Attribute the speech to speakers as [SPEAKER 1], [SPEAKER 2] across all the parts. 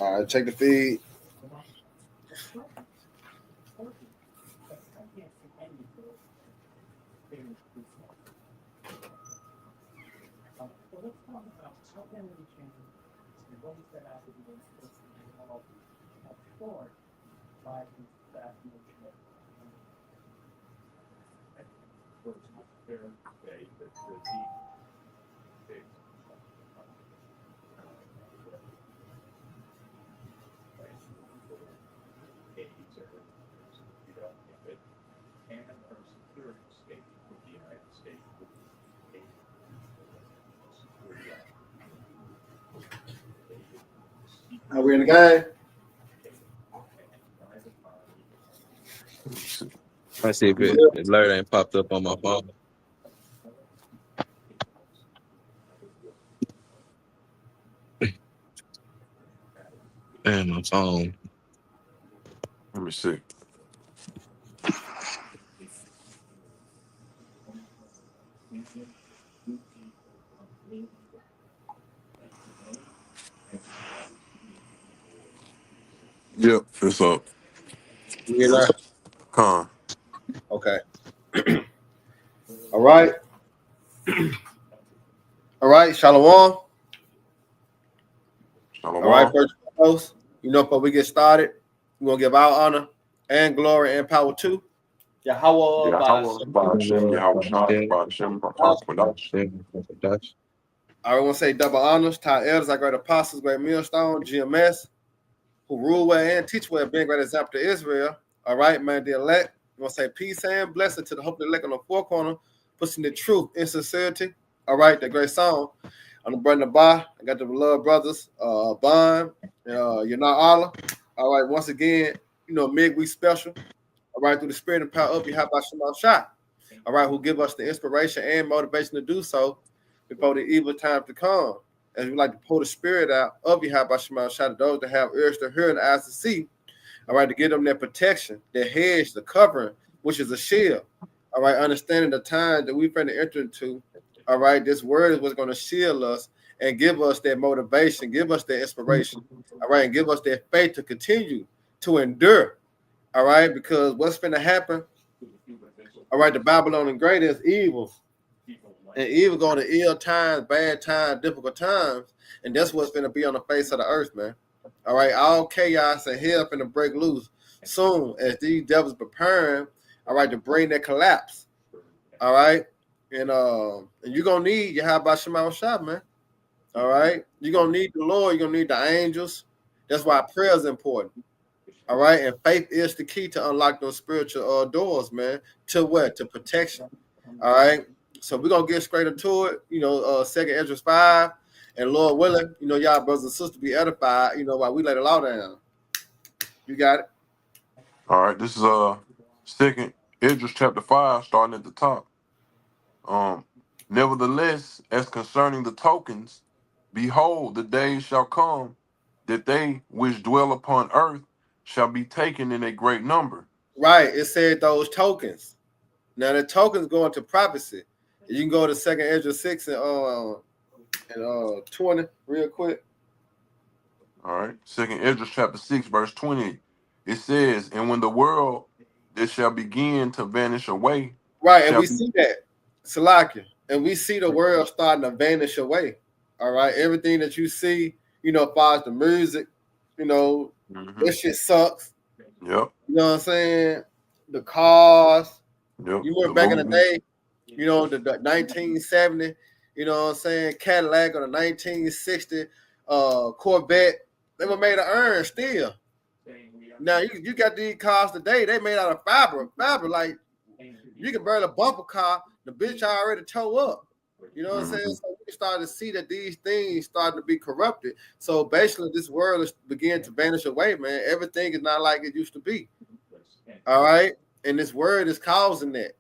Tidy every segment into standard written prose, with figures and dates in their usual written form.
[SPEAKER 1] All right, check the feed. Are we in the game?
[SPEAKER 2] I see if
[SPEAKER 1] You
[SPEAKER 2] it
[SPEAKER 1] good?
[SPEAKER 2] alert ain't popped up on my phone. And my phone.
[SPEAKER 3] Let me see. Yep, it's up.
[SPEAKER 1] You in there?
[SPEAKER 3] Con.
[SPEAKER 1] Okay. All right. All right. Shalom. All right,
[SPEAKER 3] Shalom.
[SPEAKER 1] first and foremost, before we get started, we're gonna give our honor and glory and power to Yahweh by
[SPEAKER 3] Yahweh, Ba'ashem, Yahweh Shah, Ba'ashem, Ba'akwadash.
[SPEAKER 1] I want to say double honors to our elders, our great apostles, great millstone, GMS, who rule well and teach well, being great example to Israel. All right, man, the elect. We want to say peace and blessing to the hope of the elect on the four corner, pushing the truth in sincerity. All right, that great song. On the brother Ba, I got the beloved brothers, Bond, you're not Allah. All right, once again, midweek special. All right, through the spirit and power of you, how about Shema Shah? All right, who give us the inspiration and motivation to do so before the evil time to come. As we like to pull the spirit out of you, how about Shema Shah, to those that have ears to hear and eyes to see. All right, to give them that protection, their hedge, the covering, which is a shield. All right, understanding the time that we're going to enter into. All right, this word is what's going to shield us and give us that motivation, give us that inspiration. All right, and give us that faith to continue to endure. All right, because what's going to happen? All right, the Babylon the Great is evil. And evil going to ill times, bad times, difficult times. And that's what's going to be on the face of the earth, man. All right, all chaos and hell finna break loose soon as these devils preparing, all right, to bring that collapse. All right. And you're gonna need Yahweh Shema Shah, man. All right. You're gonna need the Lord, you're gonna need the angels. That's why prayer is important. All right. And faith is the key to unlock those spiritual doors, man. To what? To protection. All right. So we're gonna get straight into it. Second Ezra 5. And Lord willing, y'all brothers and sisters be edified, while we lay the law down. You got it.
[SPEAKER 3] All right, this is second Idris chapter 5, starting at the top. Nevertheless, as concerning the tokens, behold, the days shall come that they which dwell upon earth shall be taken in a great number.
[SPEAKER 1] Right. It said those tokens. Now the tokens go into prophecy. You can go to Second Ezra 6 and 20 real quick.
[SPEAKER 3] All right, second Idris chapter 6, verse 20. It says, and when the world that shall begin to vanish away
[SPEAKER 1] Right, and
[SPEAKER 3] shall
[SPEAKER 1] we
[SPEAKER 3] be.
[SPEAKER 1] see that, Salakia, and we see the world starting to vanish away. All right, everything that you see, as far as the music,
[SPEAKER 3] Mhm.
[SPEAKER 1] that shit sucks.
[SPEAKER 3] Yep.
[SPEAKER 1] You know what I'm saying? The cars.
[SPEAKER 3] Yep.
[SPEAKER 1] You
[SPEAKER 3] The
[SPEAKER 1] went back in the
[SPEAKER 3] movies.
[SPEAKER 1] day, the 1970, what I'm saying, Cadillac or the 1960 Corvette. They were made of iron still. Now you got these cars today, they made out of fiber. Fiber, like you can barely bump a car, the bitch already tow up. You know what I'm saying?
[SPEAKER 3] Mhm.
[SPEAKER 1] So we started to see that these things starting to be corrupted. So basically, this world is beginning to vanish away, man. Everything is not like it used to be. All right, and this word is causing that.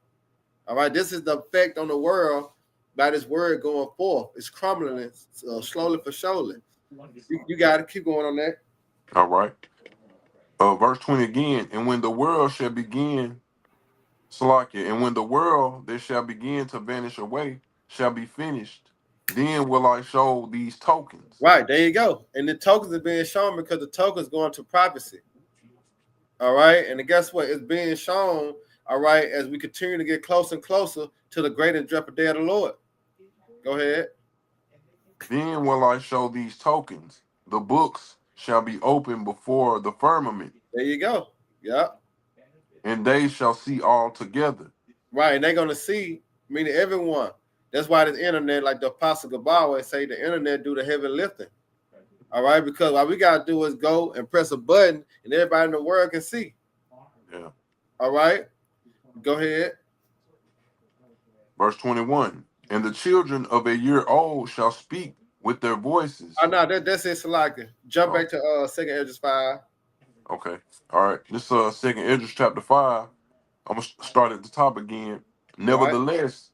[SPEAKER 1] All right, this is the effect on the world by this word going forth. It's crumbling slowly for surely. You got to keep going on that.
[SPEAKER 3] All right. Verse 20 again, and when the world shall begin, Salakia, and when the world that shall begin to vanish away shall be finished, then will I show these tokens.
[SPEAKER 1] Right, there you go. And the tokens are being shown because the tokens going to prophecy. All right. And guess what? It's being shown, all right, as we continue to get closer and closer to the great and dreadful day of the Lord. Go ahead.
[SPEAKER 3] Then will I show these tokens. The books shall be opened before the firmament,
[SPEAKER 1] There you go. Yeah.
[SPEAKER 3] and they shall see all together.
[SPEAKER 1] Right. And they're going to see, meaning everyone. That's why this internet, like the Apostle Gabawa say, the internet do the heavy lifting. All right. Because all we got to do is go and press a button and everybody in the world can see.
[SPEAKER 3] Yeah.
[SPEAKER 1] All right. Go ahead.
[SPEAKER 3] Verse 21. And the children of a year old shall speak with their voices.
[SPEAKER 1] Oh, no, that's it, Salaka. Jump back to 2nd Esdras 5.
[SPEAKER 3] Okay. All right. This 2nd Esdras chapter 5. I'm going to start at the top again. Nevertheless,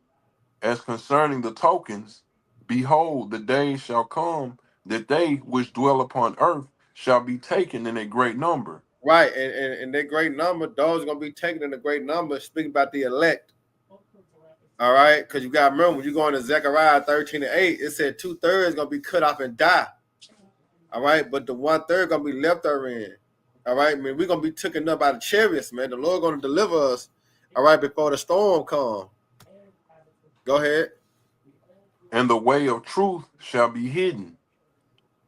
[SPEAKER 3] as concerning the tokens, behold, the day shall come that they which dwell upon earth shall be taken in a great number.
[SPEAKER 1] Right. And that great number, those are going to be taken in a great number, speaking about the elect. All right. Because you got to remember, when you go into Zechariah 13:8, it said 2/3 going to be cut off and die. All right. But the 1/3 going to be left therein. All right. I mean, we're going to be taken up by the chariots, man. The Lord going to deliver us, all right, before the storm comes. Go ahead.
[SPEAKER 3] And the way of truth shall be hidden,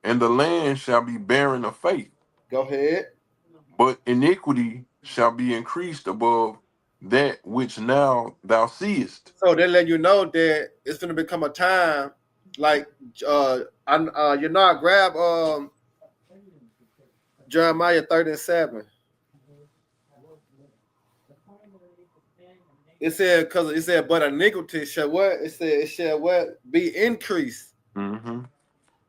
[SPEAKER 3] and the land shall be barren of faith.
[SPEAKER 1] Go ahead.
[SPEAKER 3] But iniquity shall be increased above that which now thou seest.
[SPEAKER 1] So they let you know that it's going to become a time like, grab Jeremiah 30:7. It said, but iniquity shall what? It shall what? Be increased.
[SPEAKER 3] Mm-hmm.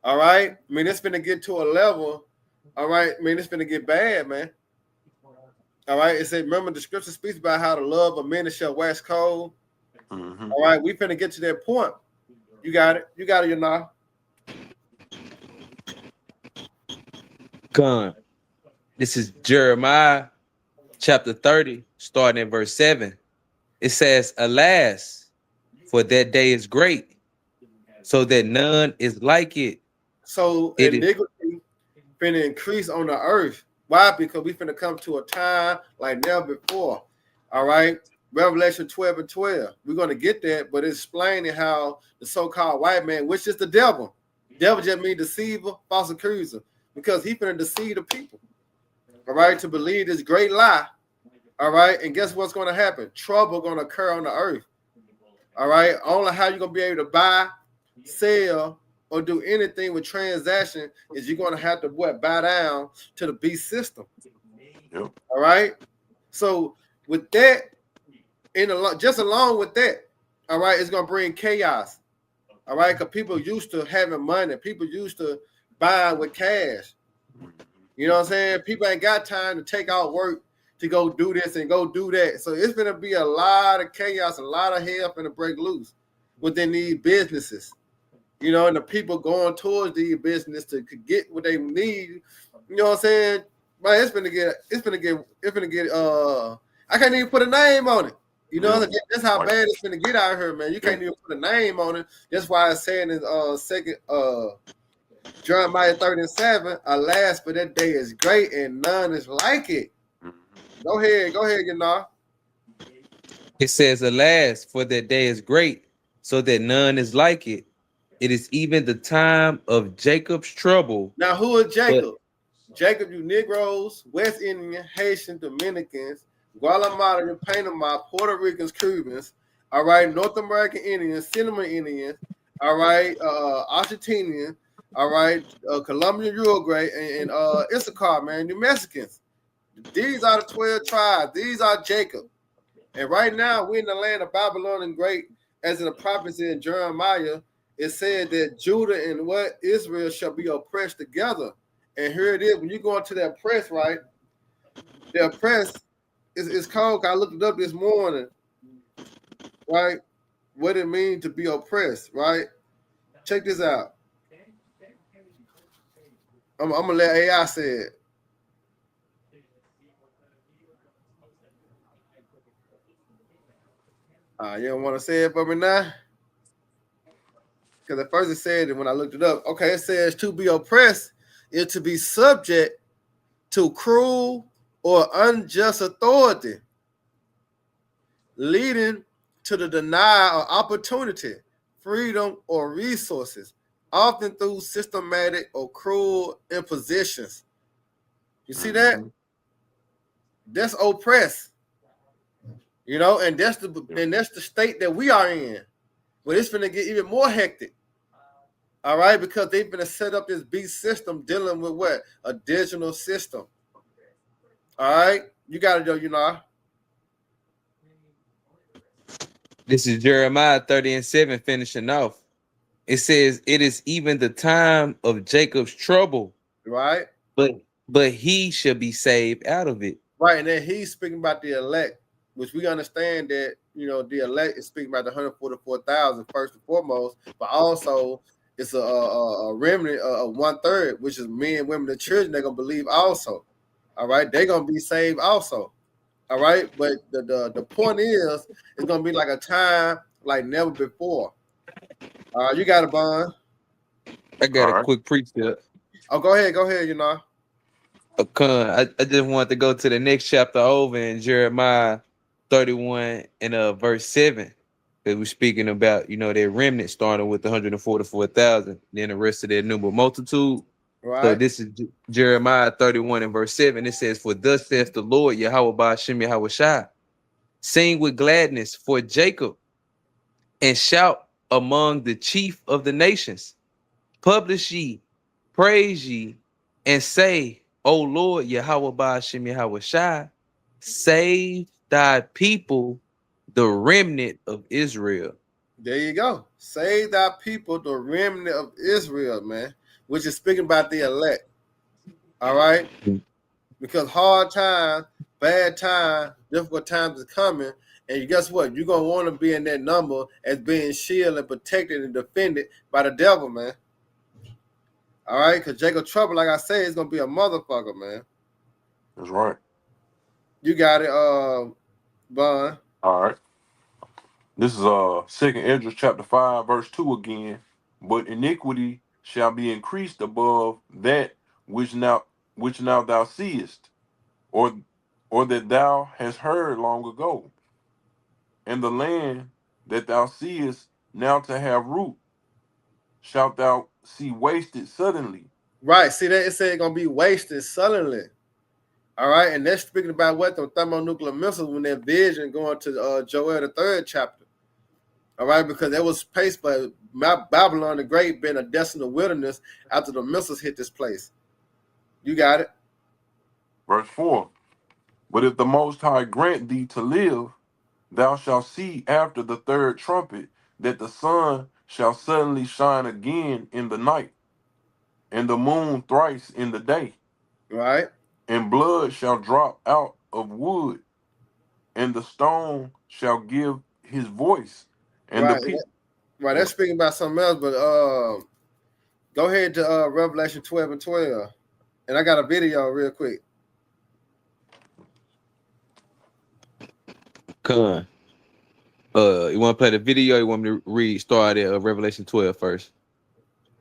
[SPEAKER 1] All right. I mean, it's gonna get to a level. All right. I mean, it's gonna get bad, man. All right. It said, remember the scripture speaks about how the love of many shall wax cold.
[SPEAKER 3] Mm-hmm.
[SPEAKER 1] All right. We finna get to that point. You got it. You got it, you know.
[SPEAKER 4] Come. This is Jeremiah chapter 30, starting at verse 7. It says, alas, for that day is great, so that none is like it.
[SPEAKER 1] So iniquity finna increase on the earth. Why? Because we finna come to a time like never before. All right. Revelation 12:12. We're gonna get that, but it's explaining how the so-called white man, which is the devil. Devil just means deceiver, false accuser, because he finna deceive the people. All right, to believe this great lie. All right, and guess what's going to happen? Trouble going to occur on the earth. All right, only how you're going to be able to buy, sell, or do anything with transaction is you're going to have to bow down to the beast system.
[SPEAKER 3] Yep.
[SPEAKER 1] All right, so with that, just along with that, all right, it's going to bring chaos. All right, because people used to having money, people used to buying with cash. You know what I'm saying? People ain't got time to take out work to go do this and go do that. So it's going to be a lot of chaos, a lot of hell going to break loose within these businesses. You know, and the people going towards these business to get what they need. You know what I'm saying? Man, it's gonna get, I can't even put a name on it. You know, that's how bad it's gonna get out here, man. You can't even put a name on it. That's why it's saying in second Jeremiah 30:7, alas, for that day is great and none is like it. Go ahead, you know.
[SPEAKER 4] It says, alas, for that day is great, so that none is like it. It is even the time of Jacob's trouble.
[SPEAKER 1] Now, who is Jacob? Jacob, you Negroes, West Indian, Haitian, Dominicans, Guatemala, Panama, Puerto Ricans, Cubans, all right, North American Indians, Cinnamon Indians, all right, Argentinian, all right, Colombian, Uruguay, and Issachar, man, you Mexicans. These are the 12 tribes. These are Jacob. And right now, we're in the land of Babylon and great, as in the prophecy in Jeremiah, it said that Judah and Israel shall be oppressed together. And here it is. When you go into the oppressed, right? The oppressed is called, I looked it up this morning, right? What it means to be oppressed, right? Check this out. I'm going to let AI say it. You don't want to say it for me now? Because at first it said, and when I looked it up, okay, it says to be oppressed is to be subject to cruel or unjust authority, leading to the denial of opportunity, freedom, or resources, often through systematic or cruel impositions. You see that? That's oppressed. You know, and that's the state that we are in. But it's gonna get even more hectic. All right, because they've been set up this beast system dealing with what? A digital system. All right, you gotta know, you know.
[SPEAKER 4] This is Jeremiah 30:7 finishing off. It says, "It is even the time of Jacob's trouble,
[SPEAKER 1] Right,
[SPEAKER 4] but he shall be saved out of it."
[SPEAKER 1] right, and then he's speaking about the elect, which we understand that, you know, the elect is speaking about the 144,000 first and foremost, but also it's a remnant of 1/3, which is men, women, and children. They're gonna believe also. All right, they're gonna be saved also. All right, but the point is, it's gonna be like a time like never before. All right, you got a bond.
[SPEAKER 4] I got
[SPEAKER 3] All
[SPEAKER 4] a
[SPEAKER 3] right.
[SPEAKER 4] quick precept.
[SPEAKER 1] Oh, go ahead, you know.
[SPEAKER 4] I just wanted to go to the next chapter over in Jeremiah 31 and verse 7. Because we're speaking about, you know, their remnant starting with 144,000, then the rest of their number multitude. So
[SPEAKER 1] Right,
[SPEAKER 4] this is Jeremiah 31 and verse 7. It says, "For thus saith the Lord, Yahweh Ba'ashem Yahweh Shai, sing with gladness for Jacob, and shout among the chief of the nations. Publish ye, praise ye, and say, O Lord, Yahweh Ba'ashem Yahweh Shai, save thy people, the remnant of Israel."
[SPEAKER 1] there you go. Save thy people, the remnant of Israel, man, which is speaking about the elect. All right, because hard times, bad times, difficult times is coming, and guess what? You're gonna want to be in that number as being shielded and protected and defended by the devil, man. All right, because Jacob trouble, like I said, is gonna be a motherfucker, man.
[SPEAKER 3] That's right.
[SPEAKER 1] You got it, Bun.
[SPEAKER 3] All right. This is Second Esdras chapter 5, verse 2 again. "But iniquity shall be increased above that which now thou seest, or that thou hast heard long ago. And the land that thou seest now to have root, shalt thou see wasted suddenly."
[SPEAKER 1] Right. See that it said it's gonna be wasted suddenly. All right, and they're speaking about what the thermonuclear missiles when that vision going to Joel the 3rd chapter. All right, because it was paced by Babylon the Great being a desolate wilderness after the missiles hit this place. You got it.
[SPEAKER 3] Verse 4. "But if the Most High grant thee to live, thou shalt see after the third trumpet that the sun shall suddenly shine again in the night, and the moon thrice in the day,
[SPEAKER 1] Right,
[SPEAKER 3] and blood shall drop out of wood, and the stone shall give his voice, and the
[SPEAKER 1] right,
[SPEAKER 3] people."
[SPEAKER 1] right. They're speaking about something else, but go ahead to Revelation 12 and 12. And I got a video real quick.
[SPEAKER 4] Con. You want to play the video? Or you want me to start at Revelation 12 first?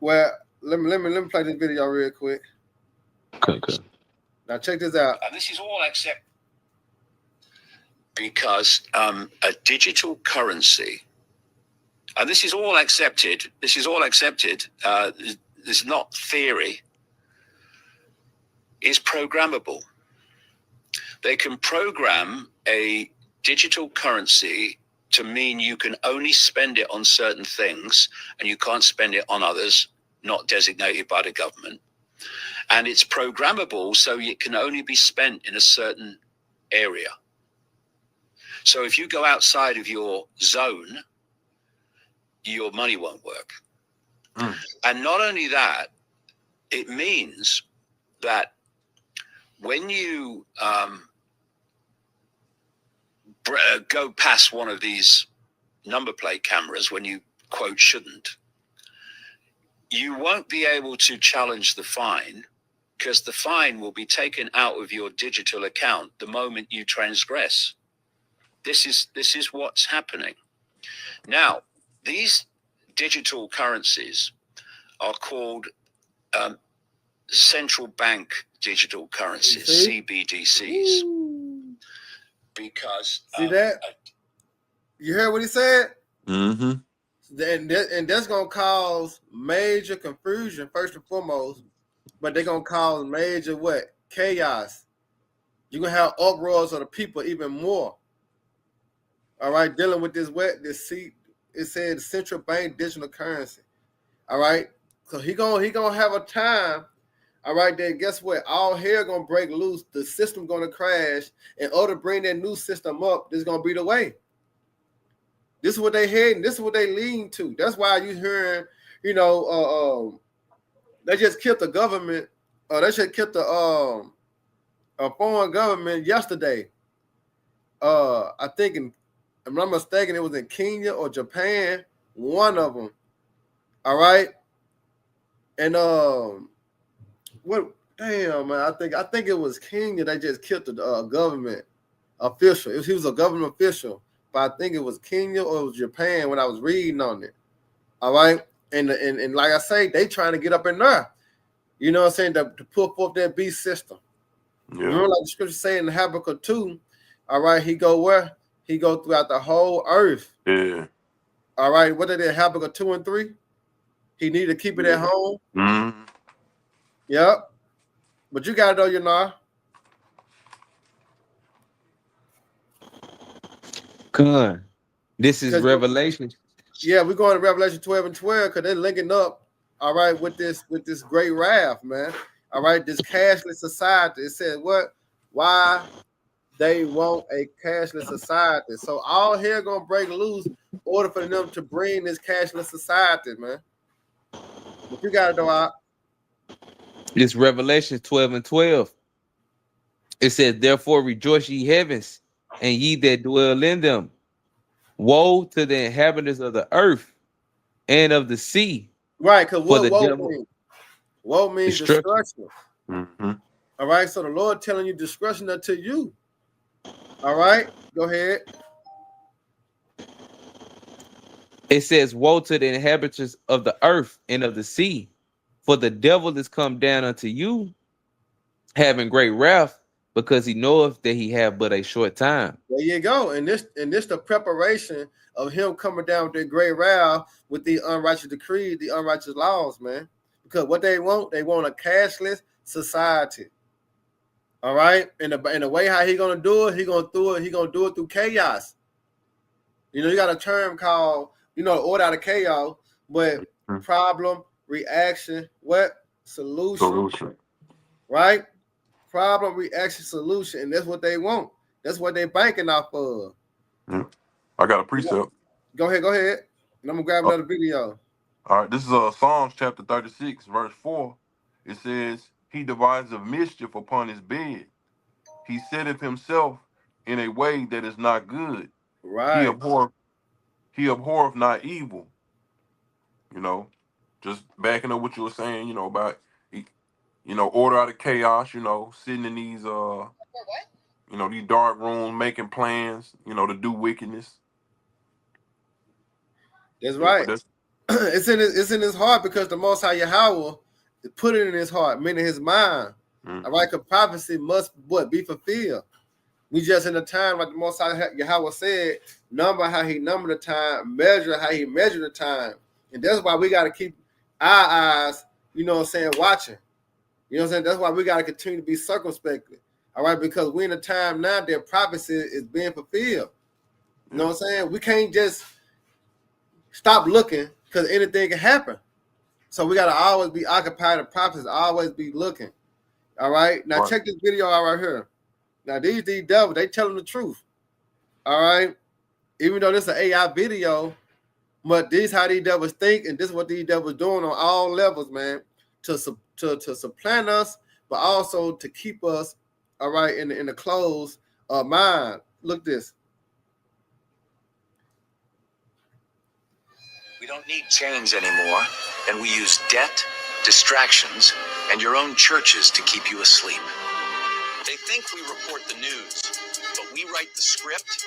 [SPEAKER 1] Well, let me play this video real quick.
[SPEAKER 4] Okay.
[SPEAKER 1] Now check this out.
[SPEAKER 5] And this is all accept because a digital currency, and this is all accepted. This is all accepted. This is not theory. Is programmable. They can program a digital currency to mean you can only spend it on certain things and you can't spend it on others not designated by the government. And it's programmable so it can only be spent in a certain area. So if you go outside of your zone, your money won't work. And not only that, it means that when you go past one of these number plate cameras when you quote shouldn't, you won't be able to challenge the fine because the fine will be taken out of your digital account the moment you transgress. This is what's happening. Now, these digital currencies are called central bank digital currencies, CBDCs, because
[SPEAKER 1] see that? You heard what he said?
[SPEAKER 3] Mm-hmm.
[SPEAKER 1] And that's gonna cause major confusion first and foremost, but they're gonna cause major what? Chaos. You're gonna have uproars of the people even more. All right, dealing with this seat. It said central bank digital currency. All right, so he gonna have a time. All right, then guess what? All hell gonna break loose. The system gonna crash. In order to bring that new system up, this is gonna be the way. This is what they heading. This is what they leading to. That's why you hearing, they just killed the government. They just killed a foreign government yesterday. I think, if I'm not mistaken, it was in Kenya or Japan. One of them. All right, and what? Damn, man. I think it was Kenya. They just killed the government official. He was a government official. But I think it was Kenya or it was Japan when I was reading on it. All right. And like I say, they trying to get up in there. You know what I'm saying? To put forth that beast system.
[SPEAKER 3] Yeah.
[SPEAKER 1] Remember, like the scripture say in Habakkuk 2, all right, he go where? He go throughout the whole earth.
[SPEAKER 3] Yeah.
[SPEAKER 1] All right. What they did, Habakkuk 2 and 3? He need to keep it at home.
[SPEAKER 3] Mm-hmm.
[SPEAKER 1] Yep. But you got to know,
[SPEAKER 4] Con. This is Revelation.
[SPEAKER 1] Yeah, we're going to Revelation 12 and 12 because they're linking up, all right, with this great wrath, man. All right, this cashless society. It says what? Why they want a cashless society. So all here gonna break loose in order for them to bring this cashless society, man. But you gotta know out.
[SPEAKER 4] It's Revelation 12 and 12. It says, therefore rejoice ye heavens, and ye that dwell in them. Woe to the inhabitants of the earth and of the sea.
[SPEAKER 1] Right, because what woe
[SPEAKER 4] devil.
[SPEAKER 1] means? Woe means destruction.
[SPEAKER 3] Mm-hmm.
[SPEAKER 1] All right, so the Lord telling you destruction unto you. All right, go ahead.
[SPEAKER 4] It says, woe to the inhabitants of the earth and of the sea, for the devil is come down unto you, having great wrath, because he knoweth that he have but a short time.
[SPEAKER 1] There you go. And this the preparation of him coming down with the great wrath with the unrighteous decrees, the unrighteous laws, man. Because what they want a cashless society. All right. And the way how he gonna do it, he gonna do it through chaos. You know, you got a term called, order out of chaos, but problem, reaction, what? Solution. Right? Problem, reaction, solution. And that's what they want. That's what they're banking off of.
[SPEAKER 3] Yeah. I got a precept.
[SPEAKER 1] Go ahead. And I'm gonna grab another video.
[SPEAKER 3] All right, this is Psalms chapter 36, verse 4. It says, he deviseth mischief upon his bed. He setteth himself in a way that is not good.
[SPEAKER 1] Right.
[SPEAKER 3] He abhorreth not evil. Just backing up what you were saying, about order out of chaos, sitting in these these dark rooms making plans, to do wickedness.
[SPEAKER 1] That's right. It's in his heart because the Most High Yahweh put it in his heart, meaning his mind. All right, because prophecy must be fulfilled. We just in the time, like the Most High Yahweh said, number how he numbered the time, measure how he measured the time. And that's why we got to keep our eyes, watching. You know what I'm saying? That's why we got to continue to be circumspect. All right, because we're in a time now that prophecy is being fulfilled. You know what I'm saying? We can't just stop looking because anything can happen. So we got to always be occupied in prophecy, always be looking. All right? Now check this video out right here. Now these devils, they telling the truth. All right? Even though this is an AI video, but this is how these devils think, and this is what these devils doing on all levels, man, to supplant us, but also to keep us, all right, in the closed mind. Look this.
[SPEAKER 5] We don't need chains anymore, and we use debt, distractions, and your own churches to keep you asleep. They think we report the news, But we write the script,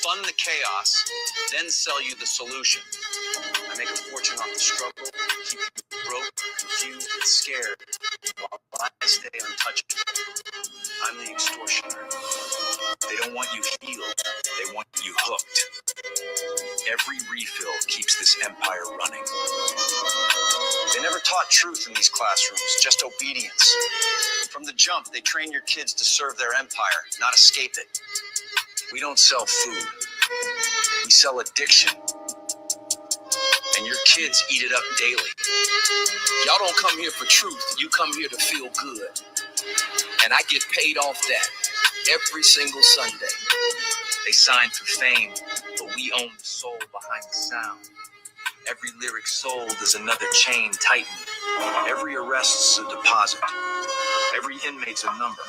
[SPEAKER 5] fund the chaos, then sell you the solution. I make a fortune off the struggle, keep you broke, confused, and scared, while I stay untouchable. I'm the extortioner. They don't want you healed, they want you hooked. Every refill keeps this empire running. They never taught truth in these classrooms, just obedience. From the jump, they train your kids to serve their empire, not escape it. We don't sell food. We sell addiction. And your kids eat it up daily. Y'all don't come here for truth. You come here to feel good. And I get paid off that every single Sunday. They sign for fame, but we own the soul behind the sound. Every lyric sold is another chain tightened. Every arrest is a deposit. Every inmate's a number.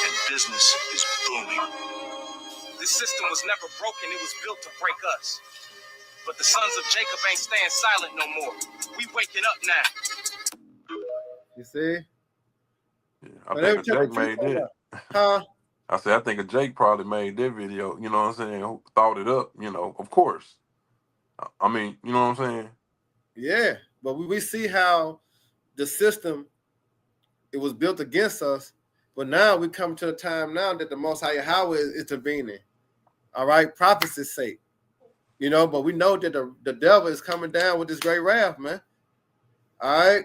[SPEAKER 5] And business is booming.
[SPEAKER 6] This system was never broken, it was built to break us. But the sons of Jacob ain't staying silent no more. We waking up now.
[SPEAKER 1] You see?
[SPEAKER 3] Yeah, I think Jake made that.
[SPEAKER 1] Huh?
[SPEAKER 3] I said, I think a Jake probably made that video, you know what I'm saying, who thought it up, you know, of course. I mean, you know what I'm saying?
[SPEAKER 1] Yeah, but we see how the system, it was built against us, but now we come to a time now that the Most High Yahweh is intervening. All right, prophecy's sake. You know, but we know that the devil is coming down with this great wrath, man. All right.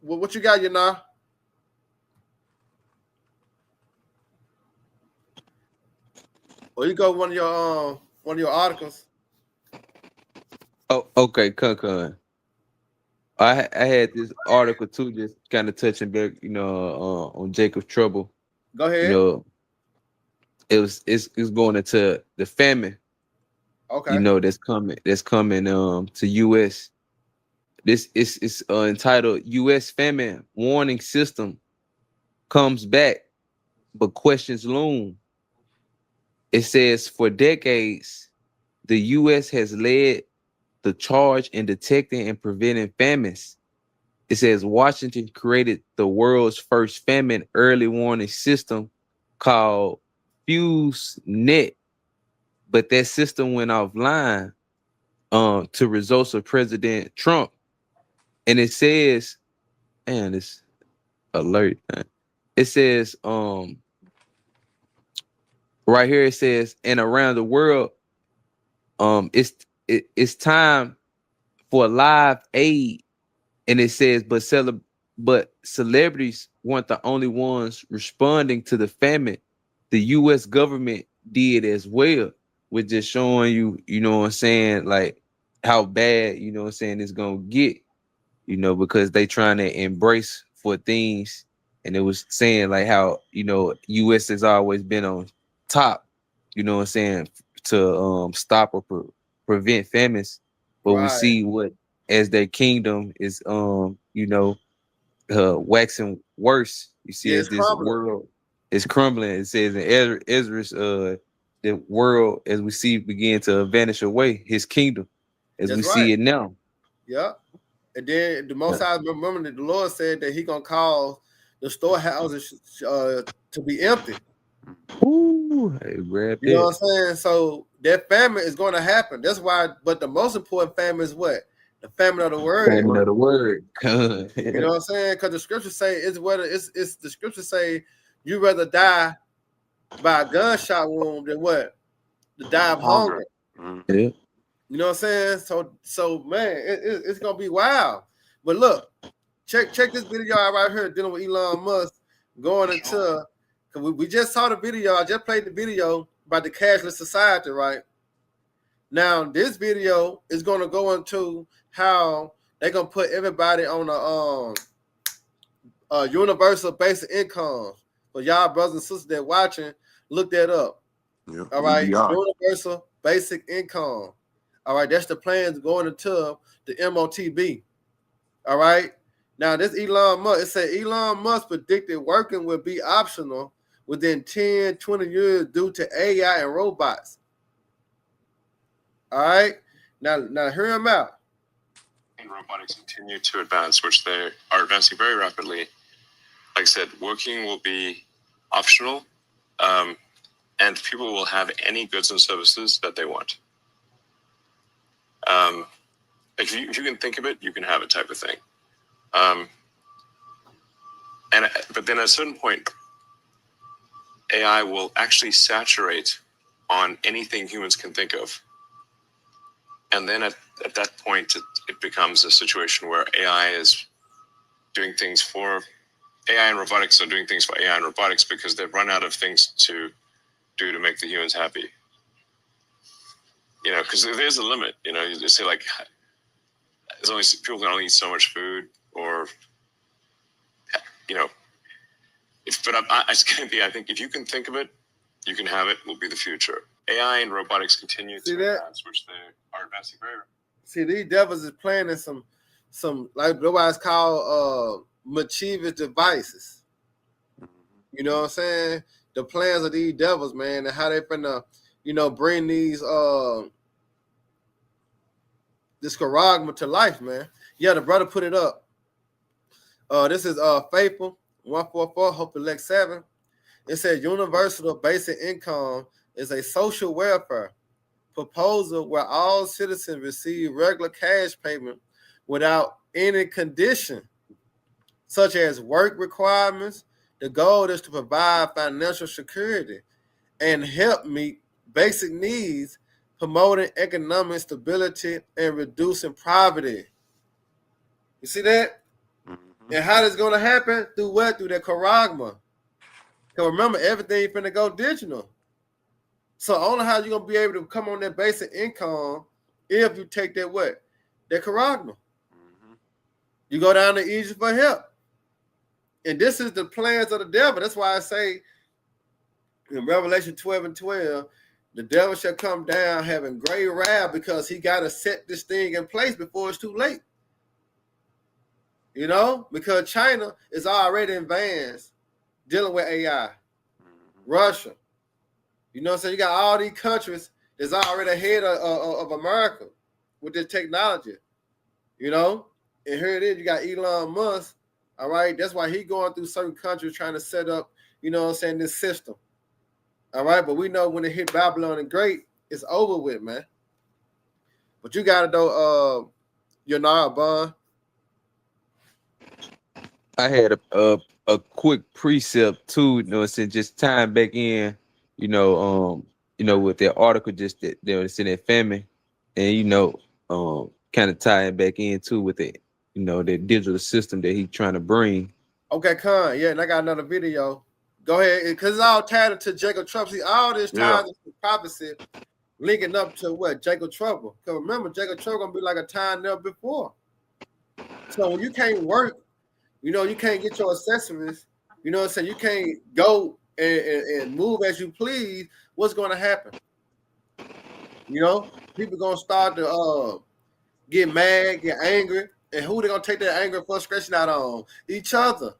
[SPEAKER 1] What you got, you know? Or you go one of your articles.
[SPEAKER 4] Oh, okay, Kun. I had this article too, just kind of touching back, you know, on Jacob's trouble.
[SPEAKER 1] Go ahead.
[SPEAKER 4] You know, it's going into the famine.
[SPEAKER 1] Okay.
[SPEAKER 4] You know, that's coming to US. This is entitled US Famine Warning System Comes Back, but questions loom. It says for decades, the US has led the charge in detecting and preventing famines. It says Washington created the world's first famine early warning system called FuseNet, but that system went offline to results of President Trump. And it says, man, this alert, man. It says, right here it says, and around the world, it's time for live aid. And it says, but celebrities weren't the only ones responding to the famine. The US government did as well, with just showing you, you know what I'm saying, like how bad, you know what I'm saying, it's gonna get, you know, because they trying to embrace for things. And it was saying like how, you know, US has always been on top, you know what I'm saying, to stop or prevent famines. But we see what as their kingdom is you know, waxing worse. You see, as this world is crumbling. It says in Ezra's the world, as we see, begin to vanish away, his kingdom, as we see it now.
[SPEAKER 1] Yeah. And then the Most High, remember that the Lord said that he gonna cause the storehouses to be empty.
[SPEAKER 4] Ooh,
[SPEAKER 1] you know what I'm saying? So that famine is going to happen. That's why. But the most important famine is what? The famine of the word.
[SPEAKER 4] Famine of the word.
[SPEAKER 1] You know what I'm saying? Because the scriptures say it's the scriptures say you rather die by a gunshot wound than what? To die of hunger.
[SPEAKER 3] Mm-hmm.
[SPEAKER 4] Yeah.
[SPEAKER 1] You know what I'm saying? So man, it's gonna be wild. But look, check this video out right here dealing with Elon Musk going into. We just saw the video. I just played the video about the cashless society, right? Now, this video is going to go into how they're going to put everybody on a universal basic income. So y'all brothers and sisters that watching, look that up.
[SPEAKER 3] Yeah,
[SPEAKER 1] all right, universal basic income. All right, that's the plans going into the MOTB. All right. Now, this Elon Musk, it said Elon Musk predicted working will be optional within 10, 20 years due to AI and robots. All right. Now hear him out.
[SPEAKER 7] And robotics continue to advance, which they are advancing very rapidly. Like I said, working will be optional, and people will have any goods and services that they want. If you can think of it, you can have it, type of thing. But then at a certain point, AI will actually saturate on anything humans can think of. And then at that point, it becomes a situation where AI is doing things for AI and robotics are doing things for AI and robotics because they've run out of things to do to make the humans happy. You know, because there's a limit. You know, you say like, there's only people can only eat so much food, or you know. I think if you can think of it, you can have it. Will be the future. AI and robotics continue to advance, which they are advancing forever.
[SPEAKER 1] See, these devils is playing in some like otherwise called mischievous devices. You know what I'm saying? The plans of these devils, man, and how they finna, you know, bring these this charagma to life, man. Yeah, the brother put it up. This is Faithful 144, Hope Elect 7. It said universal basic income is a social welfare proposal where all citizens receive regular cash payment without any condition, such as work requirements. The goal is to provide financial security and help meet basic needs, promoting economic stability and reducing poverty. You see that? Mm-hmm. And how that's going to happen? Through what? Through the charagma. Because remember, everything finna go digital. So only how you're going to be able to come on that basic income if you take that what? That charagma. Mm-hmm. You go down to Egypt for help. And this is the plans of the devil. That's why I say in Revelation 12:12, the devil shall come down having great wrath because he got to set this thing in place before it's too late. You know, because China is already advanced dealing with AI. Mm-hmm. Russia. You know what I'm saying? You got all these countries that's already ahead of America with this technology. You know? And here it is. You got Elon Musk. All right? That's why he going through certain countries trying to set up, you know what I'm saying, this system. All right? But we know when it hit Babylon the Great, it's over with, man. But you got to know, Bond.
[SPEAKER 4] I had a quick precept too, you know, since just tying back in, you know, with that article just that they were in that famine, and kind of tying back in too with it, you know, the digital system that he's trying to bring.
[SPEAKER 1] Okay, Con, yeah, and I got another video. Go ahead, because it's all tied into Jacob Trouble. See, all this ties into prophecy, linking up to what? Jacob Trouble. Because remember, Jacob Trouble gonna be like a time never before. So when you can't work, you know, you can't get your accessories, you know what I'm saying? You can't go and move as you please. What's going to happen? You know, people going to start to get mad, get angry. And who they going to take that anger and frustration out on? Each other.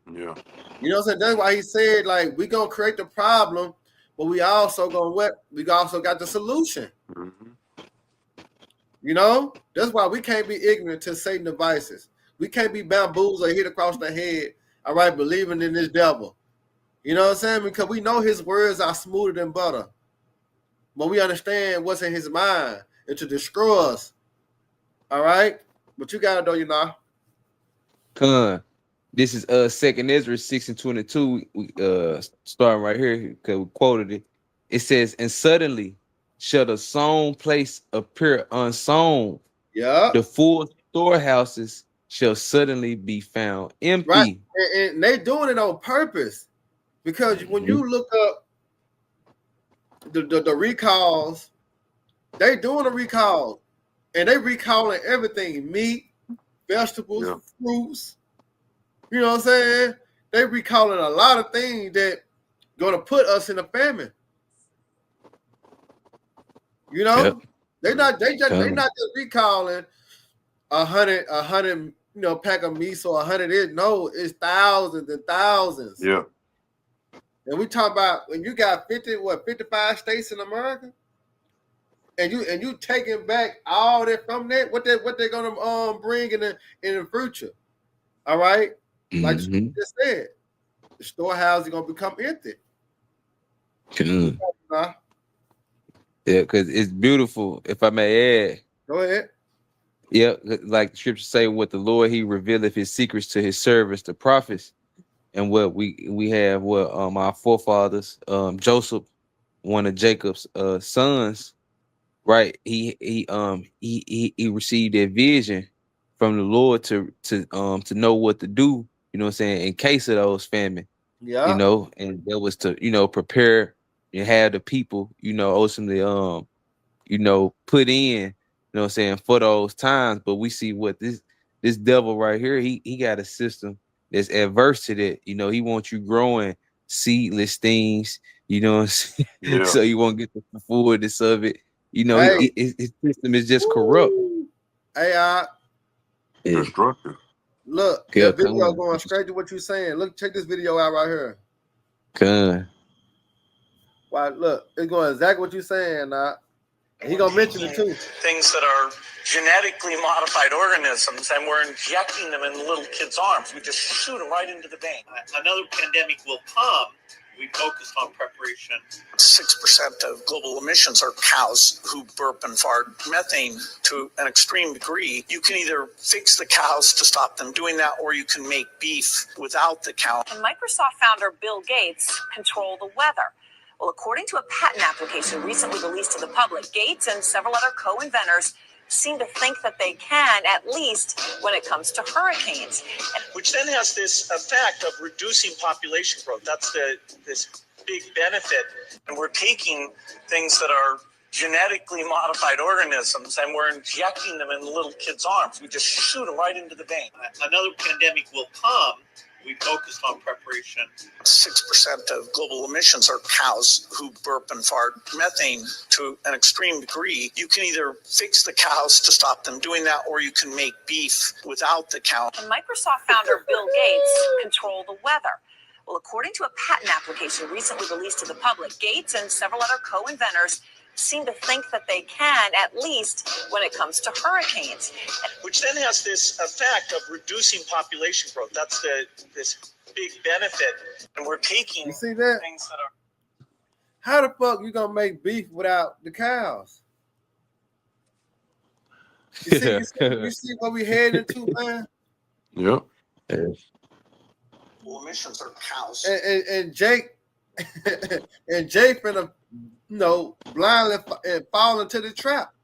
[SPEAKER 3] Yeah.
[SPEAKER 1] You know what I'm saying? That's why he said, like, we going to create the problem, but we also going to what? We also got the solution. Mm-hmm. You know? That's why we can't be ignorant to Satan devices. We can't be bamboozled or hit across the head, all right, believing in this devil. You know what I'm saying? Because we know his words are smoother than butter. But we understand what's in his mind and to destroy us. All right? But you got to know, you know.
[SPEAKER 4] Con, this is 2nd Ezra 6:22. Starting right here, because we quoted it. It says, and suddenly shall the sown place appear unsown.
[SPEAKER 1] Yeah.
[SPEAKER 4] The full storehouses shall suddenly be found empty.
[SPEAKER 1] Right. And they doing it on purpose. Because when you look up the recalls, they doing a recall. And they recalling everything. Meat, vegetables, fruits. You know what I'm saying? They recalling a lot of things that gonna put us in a famine. You know? They're not just recalling 100 you know, pack of meat or 100. No, it's thousands and thousands.
[SPEAKER 3] Yeah.
[SPEAKER 1] And we talk about when you got 55 states in America, and you taking back all that from that, what they're gonna bring in the future. All right, like you just said, the storehouse is gonna become empty.
[SPEAKER 4] Con.
[SPEAKER 1] Nah,
[SPEAKER 4] Yeah, because it's beautiful. If I may add,
[SPEAKER 1] go ahead.
[SPEAKER 4] yeah, like the scriptures say, what the Lord He revealeth His secrets to His servants, the prophets, and what we have, what our forefathers, Joseph, one of Jacob's sons, right? He received that vision from the Lord to know what to do. You know what I'm saying? In case of those famine,
[SPEAKER 1] Yeah.
[SPEAKER 4] and that was to prepare and have the people, ultimately put in, what I'm saying, for those times. But we see what this devil right here, he got a system that's adverse to that. He wants you growing seedless things, what I'm saying?
[SPEAKER 3] Yeah.
[SPEAKER 4] So you won't get the fullness of it.
[SPEAKER 1] Hey.
[SPEAKER 4] His system is just corrupt.
[SPEAKER 1] Hey,
[SPEAKER 3] Destructive.
[SPEAKER 1] look,
[SPEAKER 4] Yeah,
[SPEAKER 1] that video
[SPEAKER 4] come
[SPEAKER 1] going straight to what you're saying. Look, check this video out right here.
[SPEAKER 4] on.
[SPEAKER 1] Why? Look, it's going exactly what you're saying. Now, he gonna mention it too.
[SPEAKER 8] Things that are genetically modified organisms, and we're injecting them in little kids' arms. We just shoot them right into the vein. Another pandemic will come. We focused on preparation. 6% of global emissions are cows who burp and fart methane to an extreme degree. You can either fix the cows to stop them doing that, or you can make beef without the cow.
[SPEAKER 9] And Microsoft founder Bill Gates control the weather. Well, according to a patent application recently released to the public, Gates and several other co-inventors seem to think that they can, at least when it comes to hurricanes.
[SPEAKER 8] Which then has this effect of reducing population growth. That's this big benefit. And we're taking things that are genetically modified organisms and we're injecting them in little kids' arms. We just shoot them right into the vein. Another pandemic will come. We focused on preparation. 6% of global emissions are cows who burp and fart methane to an extreme degree. You can either fix the cows to stop them doing that, or you can make beef without the cow.
[SPEAKER 9] And Microsoft founder Bill Gates control the weather. Well, according to a patent application recently released to the public, Gates and several other co-inventors seem to think that they can, at least when it comes to hurricanes.
[SPEAKER 8] Which then has this effect of reducing population growth. That's this big benefit. And we're taking
[SPEAKER 1] You see that?
[SPEAKER 8] things that are...
[SPEAKER 1] How the fuck you gonna make beef without the cows? You see what we heading into, man?
[SPEAKER 3] Yep.
[SPEAKER 8] Emissions are cows.
[SPEAKER 1] And Jake and Jake finna blindly and fall into the trap.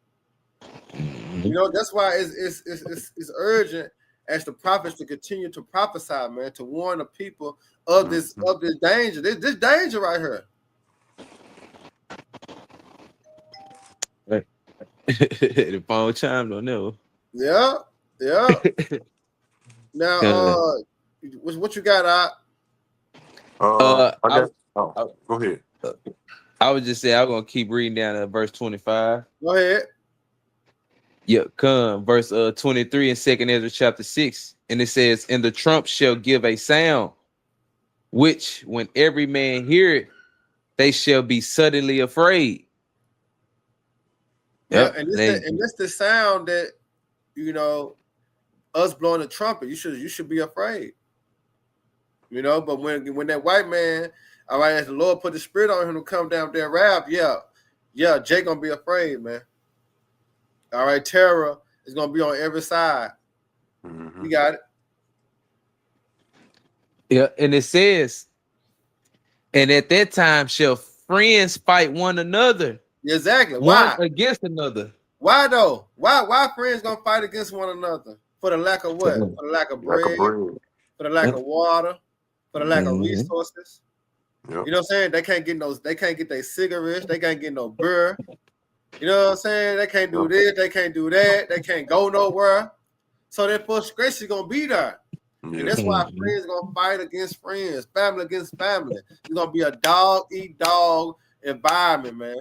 [SPEAKER 1] That's why it's urgent as the prophets to continue to prophesy, man, to warn the people of this danger. This danger right here.
[SPEAKER 4] The phone chimed on that.
[SPEAKER 1] Yeah. Now, what you got,
[SPEAKER 3] Go ahead.
[SPEAKER 4] I was just saying, I'm gonna keep reading down to verse 25.
[SPEAKER 1] Go ahead.
[SPEAKER 4] Yep, come verse 23 in 2nd Ezra chapter 6, and it says, "And the trump shall give a sound, which when every man hear it, they shall be suddenly afraid."
[SPEAKER 1] Yep. And this the sound that us blowing the trumpet. You should be afraid. But when that white man, all right, as the Lord put the spirit on him to come down there rap, yeah, Jake gonna be afraid, man. All right, terror is gonna be on every side.
[SPEAKER 3] Mm-hmm.
[SPEAKER 1] You got it.
[SPEAKER 4] Yeah, and it says, "And at that time shall friends fight one another."
[SPEAKER 1] Exactly.
[SPEAKER 4] One
[SPEAKER 1] Why?
[SPEAKER 4] against another.
[SPEAKER 1] Why though? Why friends gonna fight against one another? For the lack of what? For the lack of bread, for the lack of water, for the lack of resources.
[SPEAKER 3] Yep.
[SPEAKER 1] You know what I'm saying? They can't get their cigarettes, they can't get no beer. You know what I'm saying? They can't do this, they can't do that, they can't go nowhere. So that frustration is gonna be there.
[SPEAKER 3] Yeah.
[SPEAKER 1] And that's why friends gonna fight against friends, family against family. It's gonna be a dog eat dog environment, man.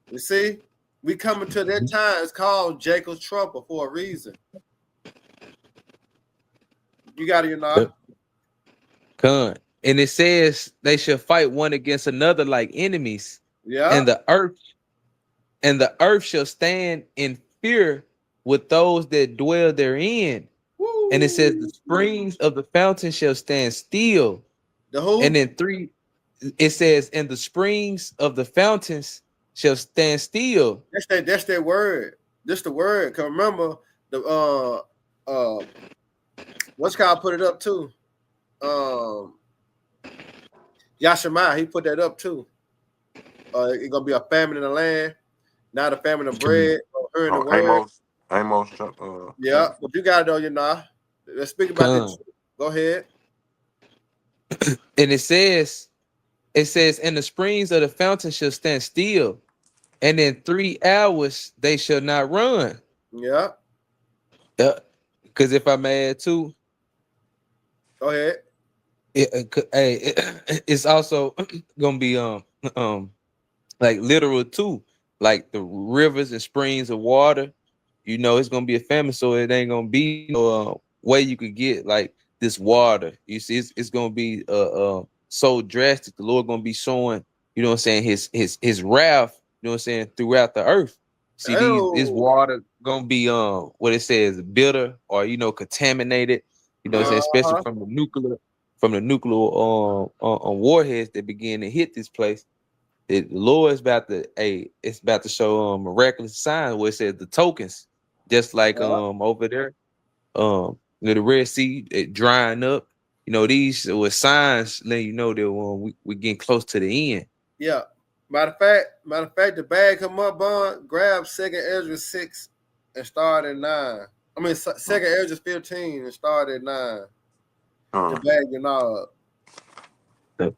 [SPEAKER 1] You see, we coming to that time. It's called Jacob's trouble for a reason. You got it,
[SPEAKER 4] Come. And it says they shall fight one against another like enemies.
[SPEAKER 1] Yeah.
[SPEAKER 4] And the earth shall stand in fear with those that dwell therein.
[SPEAKER 1] Woo.
[SPEAKER 4] And it says the springs of the fountain shall stand still.
[SPEAKER 1] The who?
[SPEAKER 4] And then 3, it says, and the springs of the fountains shall stand still.
[SPEAKER 1] That's their word. This the word. Cause remember the what's called put it up too. Yashima, he put that up too. It's gonna be a famine in the land, not a famine of bread or her in the word.
[SPEAKER 3] Amos.
[SPEAKER 1] Yeah, but you got it though, you know. Let's speak about this. Go ahead.
[SPEAKER 4] And it says, and the springs of the fountain shall stand still, and in 3 hours they shall not run.
[SPEAKER 1] Yeah.
[SPEAKER 4] Yeah. Because if I may add too,
[SPEAKER 1] go ahead.
[SPEAKER 4] It's also gonna be like literal too, like the rivers and springs of water. You know, it's gonna be a famine, so it ain't gonna be no way you could get like this water. You see, it's gonna be so drastic. The Lord gonna be showing, you know what I'm saying, his wrath, you know what I'm saying, throughout the earth. See, this water gonna be what it says, bitter or contaminated, you know what I'm saying, especially from the nuclear warheads that begin to hit this place. The Lord is about to show miraculous signs where it says the tokens, just like over there, the Red Sea drying up. You know, these were signs letting you know that we're getting close to the end.
[SPEAKER 1] Yeah. Matter of fact, the bag come up on, grab 2nd Ezra 6 and start at 9. I mean 2nd Ezra 15 and start at 9. The bag you know up.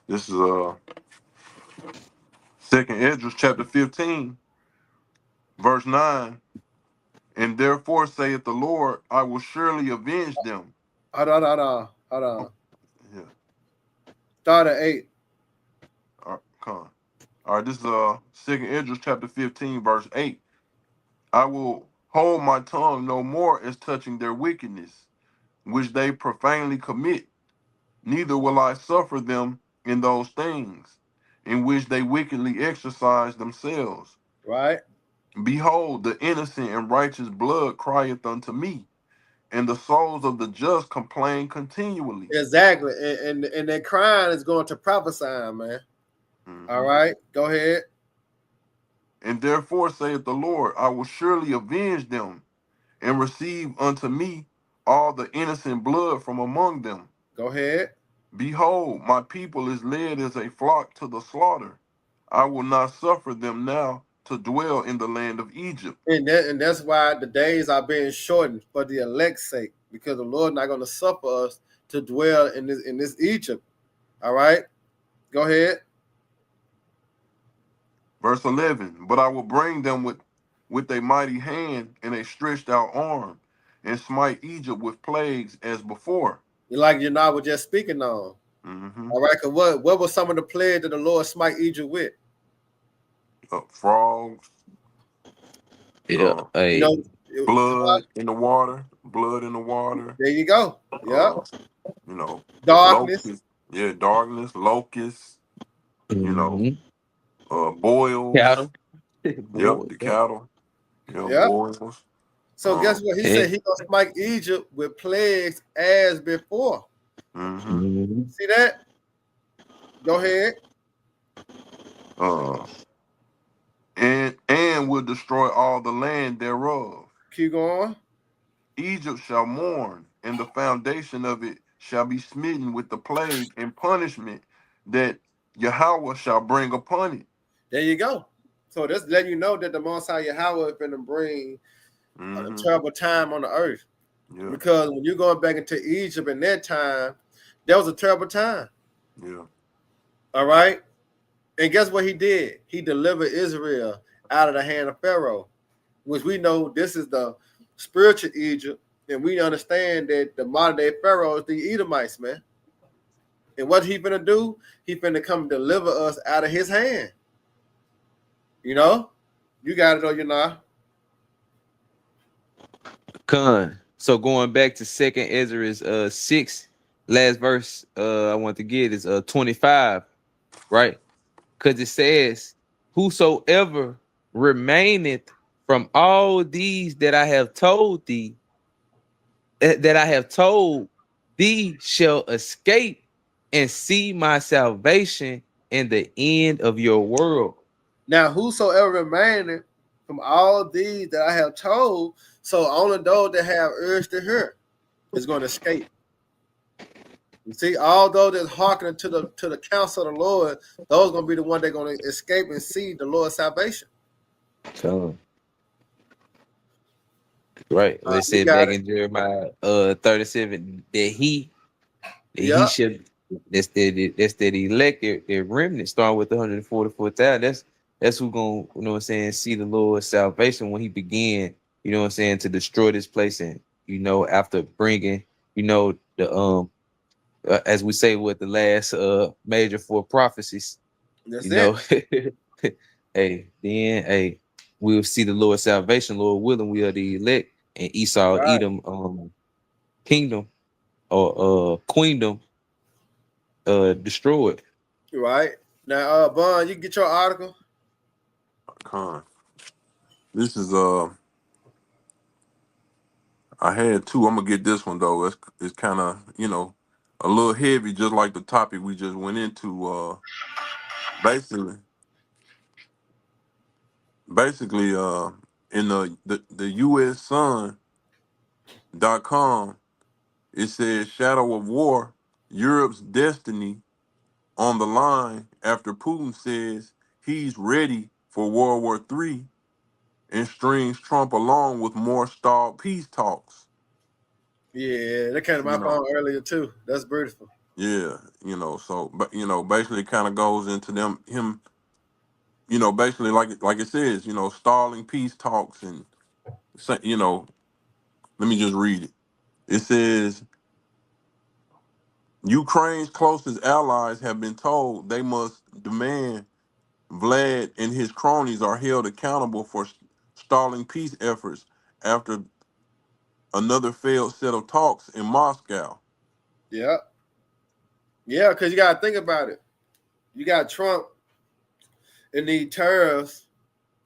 [SPEAKER 3] This is 2nd Ezra chapter 15, verse 9. And therefore saith the Lord, I will surely avenge them.
[SPEAKER 1] Hold on.
[SPEAKER 3] Yeah.
[SPEAKER 1] Start at 8.
[SPEAKER 3] All right, come on. All right, this is 2nd Ezra chapter 15, verse 8. I will hold my tongue no more as touching their wickedness, which they profanely commit, neither will I suffer them in those things in which they wickedly exercise themselves.
[SPEAKER 1] Right.
[SPEAKER 3] Behold, the innocent and righteous blood crieth unto me, and the souls of the just complain continually.
[SPEAKER 1] Exactly. And that crying is going to prophesy, man. Mm-hmm. All right, go ahead.
[SPEAKER 3] And therefore saith the Lord, I will surely avenge them and receive unto me all the innocent blood from among them.
[SPEAKER 1] Go ahead.
[SPEAKER 3] Behold, my people is led as a flock to the slaughter. I will not suffer them now to dwell in the land of Egypt.
[SPEAKER 1] And that's why the days are being shortened for the elect's sake, because the Lord not going to suffer us to dwell in this Egypt. All right, go ahead.
[SPEAKER 3] Verse 11, but I will bring them with a mighty hand and a stretched out arm, and smite Egypt with plagues as before.
[SPEAKER 1] Like we're just speaking on. Mm-hmm. All right, because what was some of the plagues that the Lord smite Egypt with?
[SPEAKER 3] Frogs.
[SPEAKER 4] Yeah.
[SPEAKER 3] Blood in the water. Blood in the water.
[SPEAKER 1] There you go. Yeah.
[SPEAKER 3] Darkness.
[SPEAKER 1] Locusts.
[SPEAKER 3] Yeah, darkness, locusts.
[SPEAKER 4] Mm-hmm.
[SPEAKER 3] Boils.
[SPEAKER 4] Cattle.
[SPEAKER 3] Yep, the cattle. Boils.
[SPEAKER 1] So guess what? He said he gonna smite Egypt with plagues as before.
[SPEAKER 3] Mm-hmm.
[SPEAKER 1] See that? Go ahead.
[SPEAKER 3] And will destroy all the land thereof.
[SPEAKER 1] Keep going.
[SPEAKER 3] Egypt shall mourn, and the foundation of it shall be smitten with the plague and punishment that Yahweh shall bring upon it.
[SPEAKER 1] There you go. So that's letting you know that the Most High Yahweh is going to bring a terrible time on the earth. Yeah. Because when you're going back into Egypt in that time, that was a terrible time.
[SPEAKER 3] Yeah.
[SPEAKER 1] All right. And guess what he did? He delivered Israel out of the hand of Pharaoh, which we know this is the spiritual Egypt. And we understand that the modern day Pharaoh is the Edomites, man. And what he finna do? He finna come deliver us out of his hand. You know? You got it, you know.
[SPEAKER 4] Con. So going back to 2nd Ezra 6, last verse I want to get is 25, right? Because it says, whosoever remaineth from all these that I have told thee, shall escape and see my salvation in the end of your world.
[SPEAKER 1] Now, whosoever remaineth from all these that I have told, so only those that have urge to hear is going to escape. You see, all those that hearken to the counsel of the Lord, those are going to be the one that's going to escape and see the Lord's salvation.
[SPEAKER 4] So, right. Let's say
[SPEAKER 1] you got
[SPEAKER 4] back
[SPEAKER 1] it.
[SPEAKER 4] in Jeremiah 37 that he
[SPEAKER 1] Yeah.
[SPEAKER 4] should that's that elected the remnant starting with the 144,000. That's who gonna, you know what I'm saying, see the Lord's salvation when he began, you know what I'm saying, to destroy this place. And you know, after bringing, you know, the as we say with the last major four prophecies,
[SPEAKER 1] That's
[SPEAKER 4] you know,
[SPEAKER 1] it.
[SPEAKER 4] hey, we'll see the Lord's salvation, Lord willing. We are the elect, and Esau,
[SPEAKER 1] Right.
[SPEAKER 4] Edom, kingdom or queendom destroyed.
[SPEAKER 1] Right. Now, Bond, you can get your article.
[SPEAKER 3] Con. This is I had two. I'm gonna get this one though. It's kind of, you know, a little heavy, just like the topic we just went into. Basically, in the U.S. Sun.com, it says shadow of war, Europe's destiny on the line after Putin says he's ready for World War III and strings Trump along with more stalled peace talks.
[SPEAKER 1] Yeah, that came to my phone earlier too. That's beautiful.
[SPEAKER 3] Yeah, you know, so but you know, basically it kind of goes into him, you know, basically like it says, you know, stalling peace talks and you know, let me just read it. It says Ukraine's closest allies have been told they must demand Vlad and his cronies are held accountable for stalling peace efforts after another failed set of talks in Moscow.
[SPEAKER 1] Yeah. Yeah, because you got to think about it. You got Trump and these tariffs,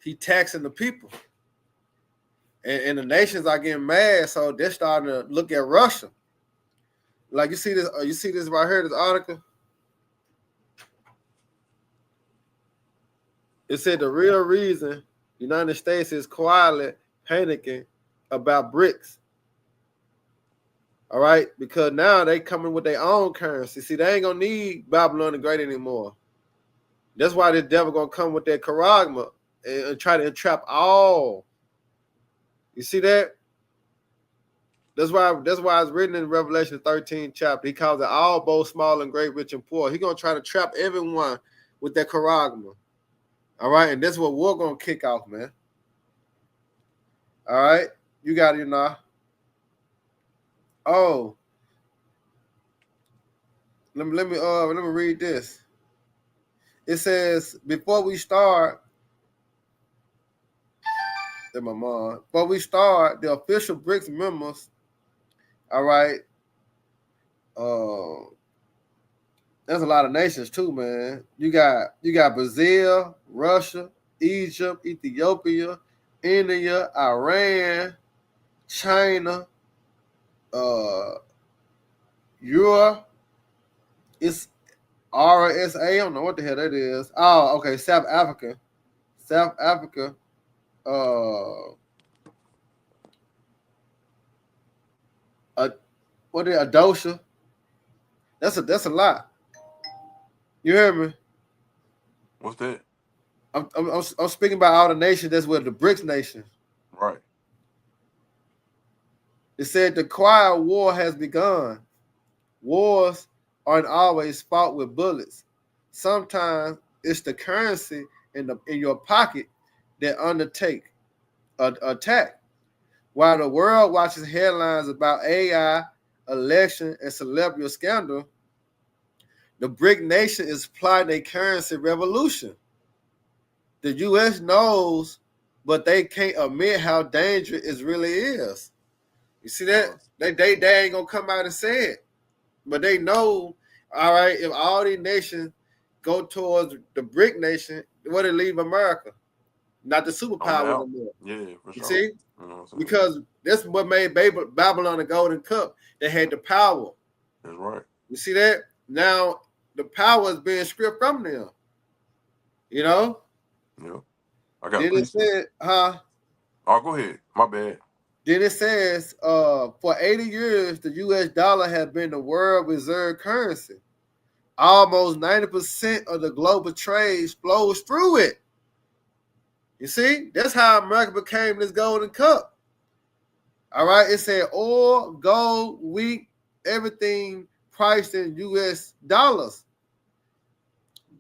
[SPEAKER 1] he taxing the people. And the nations are getting mad, so they're starting to look at Russia. Like you see this right here, this article. It said the real reason the United States is quietly panicking about BRICS. All right, because now they coming with their own currency. See, they ain't gonna need Babylon the Great anymore. That's why the devil gonna come with that charagma and try to entrap all. You see that? That's why it's written in Revelation 13 chapter. He calls it all, both small and great, rich and poor. He gonna try to trap everyone with that charagma. All right, and that's what we're gonna kick off, man. All right, you got it now. Oh, let me read this. It says, before we start, the official BRICS members, all right, there's a lot of nations too, man. You got Brazil, Russia, Egypt, Ethiopia, India, Iran, China, Europe. It's RSA. I don't know what the hell that is. Oh, okay. South Africa. What is Adosha? That's a lot. You hear me?
[SPEAKER 3] What's that?
[SPEAKER 1] I'm speaking about all the nations that's with the BRICS nations.
[SPEAKER 3] Right.
[SPEAKER 1] It said the quiet war has begun. Wars aren't always fought with bullets. Sometimes it's the currency in your pocket that undertake an attack. While the world watches headlines about AI, election, and celebrity scandal, the BRIC nation is plotting a currency revolution. The U.S. knows, but they can't admit how dangerous it really is. You see that? They ain't gonna come out and say it, but they know. All right, if all these nations go towards the BRIC nation, what it leave America? not the superpower no more.
[SPEAKER 3] Yeah, for
[SPEAKER 1] You
[SPEAKER 3] sure.
[SPEAKER 1] see?
[SPEAKER 3] You know what I'm saying?
[SPEAKER 1] Because that's what made Babylon the golden cup. They had the power.
[SPEAKER 3] That's right.
[SPEAKER 1] You see that? Now the power is being stripped from them. You know?
[SPEAKER 3] Yeah. I got a
[SPEAKER 1] Then it
[SPEAKER 3] precept.
[SPEAKER 1] said,
[SPEAKER 3] Oh, go ahead. My bad.
[SPEAKER 1] Then it says, for 80 years, the US dollar has been the world reserve currency. Almost 90% of the global trade flows through it. You see, that's how America became this golden cup. All right, it said oil, gold, wheat, everything priced in US dollars.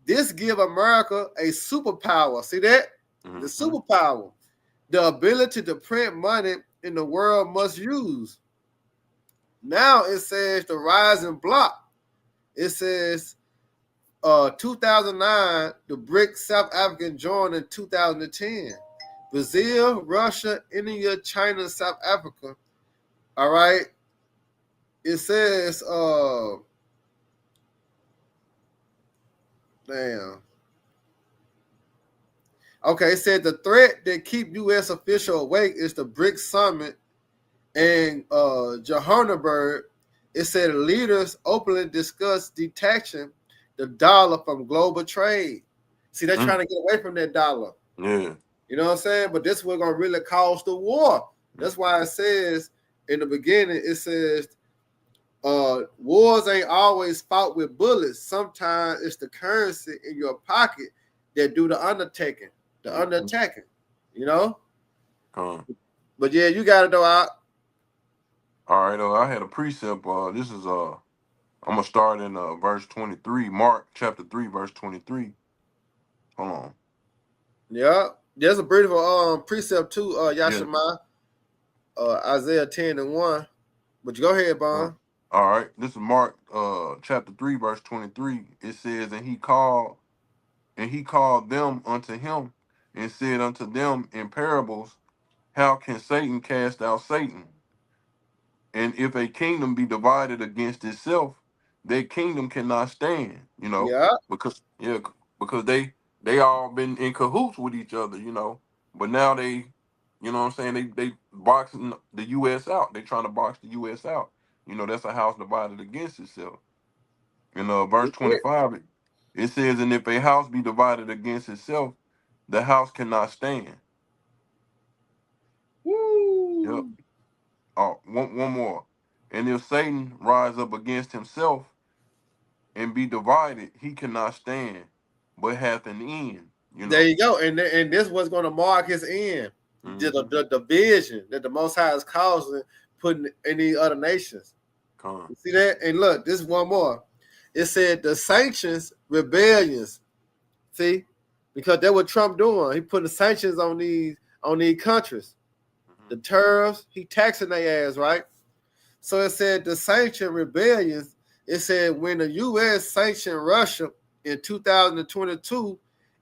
[SPEAKER 1] This give America a superpower. See that?
[SPEAKER 3] Mm-hmm.
[SPEAKER 1] The superpower. The ability to print money in the world must use. Now it says the rising block. It says 2009, the BRICS South African joined in 2010. Brazil, Russia, India, China, South Africa. All right. It says, damn. Okay, it said the threat that keep U.S. officials awake is the BRICS summit in Johannesburg. It said leaders openly discuss detaching the dollar from global trade. See, they're trying to get away from that dollar.
[SPEAKER 3] Yeah.
[SPEAKER 1] You know what I'm saying? But this is what's going to really cause the war. That's why it says in the beginning, it says wars ain't always fought with bullets. Sometimes it's the currency in your pocket that do the undertaking, the under-attacking, you know? But yeah, you got it though, out.
[SPEAKER 3] All right, I had a precept. This is I'm gonna start in verse 23, Mark chapter 3, verse 23. Hold on.
[SPEAKER 1] Yeah, there's a beautiful precept too, Yashima, Isaiah 10:1. But you go ahead, Bond.
[SPEAKER 3] All right, this is Mark chapter 3, verse 23. It says, and he called them unto him, and said unto them in parables, how can Satan cast out Satan? And if a kingdom be divided against itself, that kingdom cannot stand, you know.
[SPEAKER 1] Yeah.
[SPEAKER 3] Because they all been in cahoots with each other, you know. But now they, you know what I'm saying, they boxing the US out. They trying to box the US out. You know, that's a house divided against itself. In verse 25, it says, and if a house be divided against itself, the house cannot stand.
[SPEAKER 1] Woo.
[SPEAKER 3] Yep. Oh, one more. And if Satan rise up against himself and be divided, he cannot stand, but hath an end. You know?
[SPEAKER 1] There you go. And this was going to mark his end. The division that the Most High is causing, putting in these other nations. You see that? And look, this is one more. It said the sanctions, rebellions. See? Because that's what Trump doing. He putting sanctions on these countries. The tariffs, he taxing their ass, right? So it said the sanction rebellions. It said when the U.S. sanctioned Russia in 2022,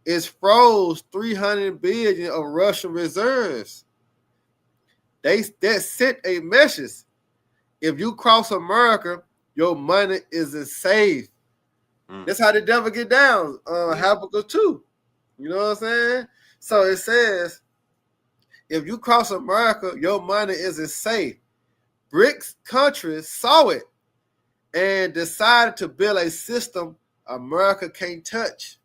[SPEAKER 1] it froze 300 billion of Russian reserves. That sent a message. If you cross America, your money isn't safe. That's how the devil get down. Habakkuk 2. You know what I'm saying? So it says, if you cross America, your money isn't safe. BRICS countries saw it and decided to build a system America can't touch.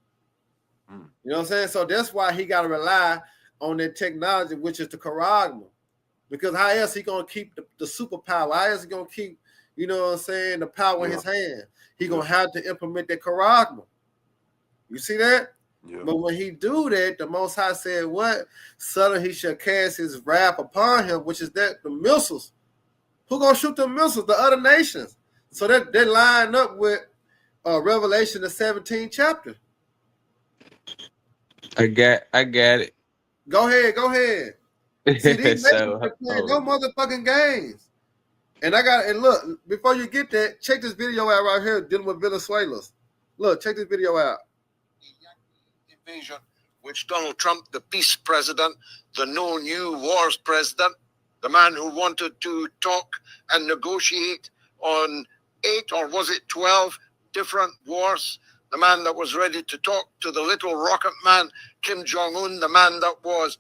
[SPEAKER 1] You know what I'm saying? So that's why he got to rely on that technology, which is the Charagma. Because how else he going to keep the superpower? How else he going to keep, you know what I'm saying, the power in his hand? He going to have to implement that Charagma. You see that? Yeah. But when he do that, the Most High said, what? Suddenly he shall cast his wrath upon him, which is that the missiles. Who gonna shoot the missiles? The other nations. So that they line up with Revelation, the 17th chapter.
[SPEAKER 4] I got it.
[SPEAKER 1] Go ahead. See, these nations are playing no motherfucking games. And look, before you get that, check this video out right here dealing with Venezuelans. Look, check this video out.
[SPEAKER 10] Invasion, which Donald Trump, the peace president, the no new wars president, the man who wanted to talk and negotiate on 8 or was it 12 different wars the man that was ready to talk to the little rocket man, Kim Jong-un, the man that was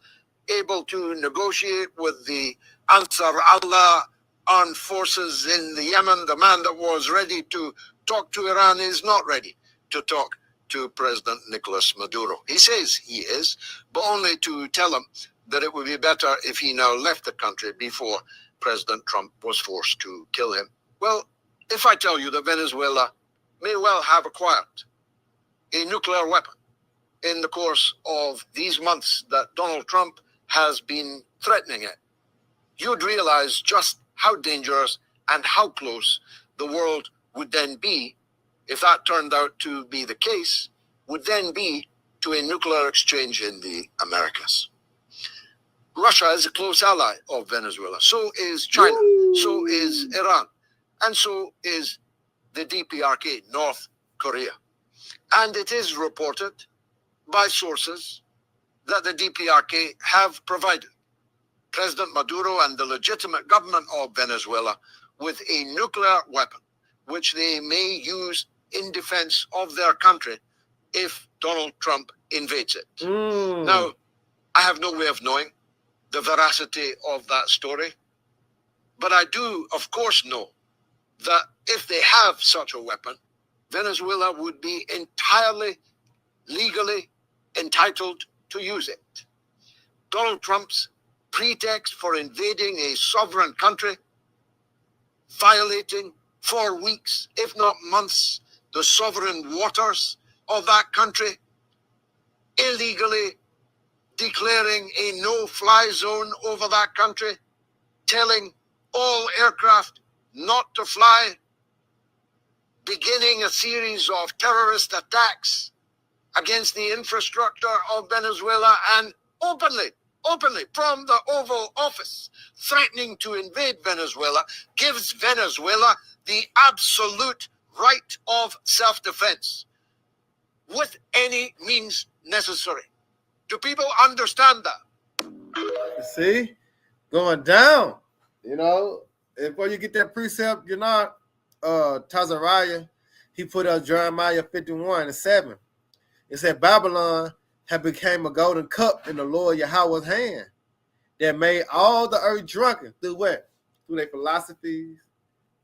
[SPEAKER 10] able to negotiate with the Ansar Allah armed forces in the Yemen, the man that was ready to talk to Iran is not ready to talk to President Nicolas Maduro. He says he is, but only to tell him that it would be better if he now left the country before President Trump was forced to kill him. Well, if I tell you that Venezuela may well have acquired a nuclear weapon in the course of these months that Donald Trump has been threatening it, you'd realize just how dangerous and how close the world would then be, if that turned out to be the case, would then be to a nuclear exchange in the Americas. Russia is a close ally of Venezuela. So is China. So is Iran. And so is the DPRK, North Korea. And it is reported by sources that the DPRK have provided President Maduro and the legitimate government of Venezuela with a nuclear weapon, which they may use in defense of their country if Donald Trump invades it. Now, I have no way of knowing the veracity of that story, but I do, of course, know that if they have such a weapon, Venezuela would be entirely legally entitled to use it. Donald Trump's pretext for invading a sovereign country, violating for weeks, if not months, the sovereign waters of that country, illegally declaring a no-fly zone over that country, telling all aircraft not to fly, beginning a series of terrorist attacks against the infrastructure of Venezuela, and openly from the Oval Office, threatening to invade Venezuela, gives Venezuela the absolute right of self-defense with any means necessary. Do people understand that?
[SPEAKER 1] You see? Going down. You know, before you get that precept, you know, Tazariah, he put up Jeremiah 51:7. It said, Babylon had become a golden cup in the Lord Yahweh's hand that made all the earth drunken through what? Through their philosophies,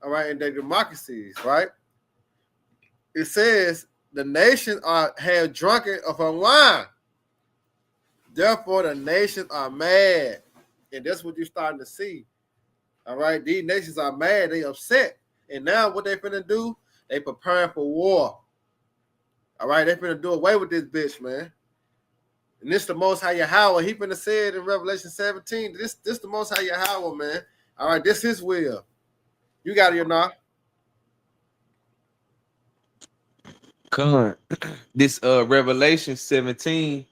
[SPEAKER 1] all right, and their democracies, right? It says the nations have drunken of her wine. Therefore, the nations are mad. And that's what you're starting to see. All right, these nations are mad, they upset. And now what they finna do? They preparing for war. All right, they finna do away with this bitch, man. And this the Most High Yahweh. He finna say it in Revelation 17. This the Most High Yahweh, man. All right, this his will. You got it, now.
[SPEAKER 4] Con. This Revelation 17,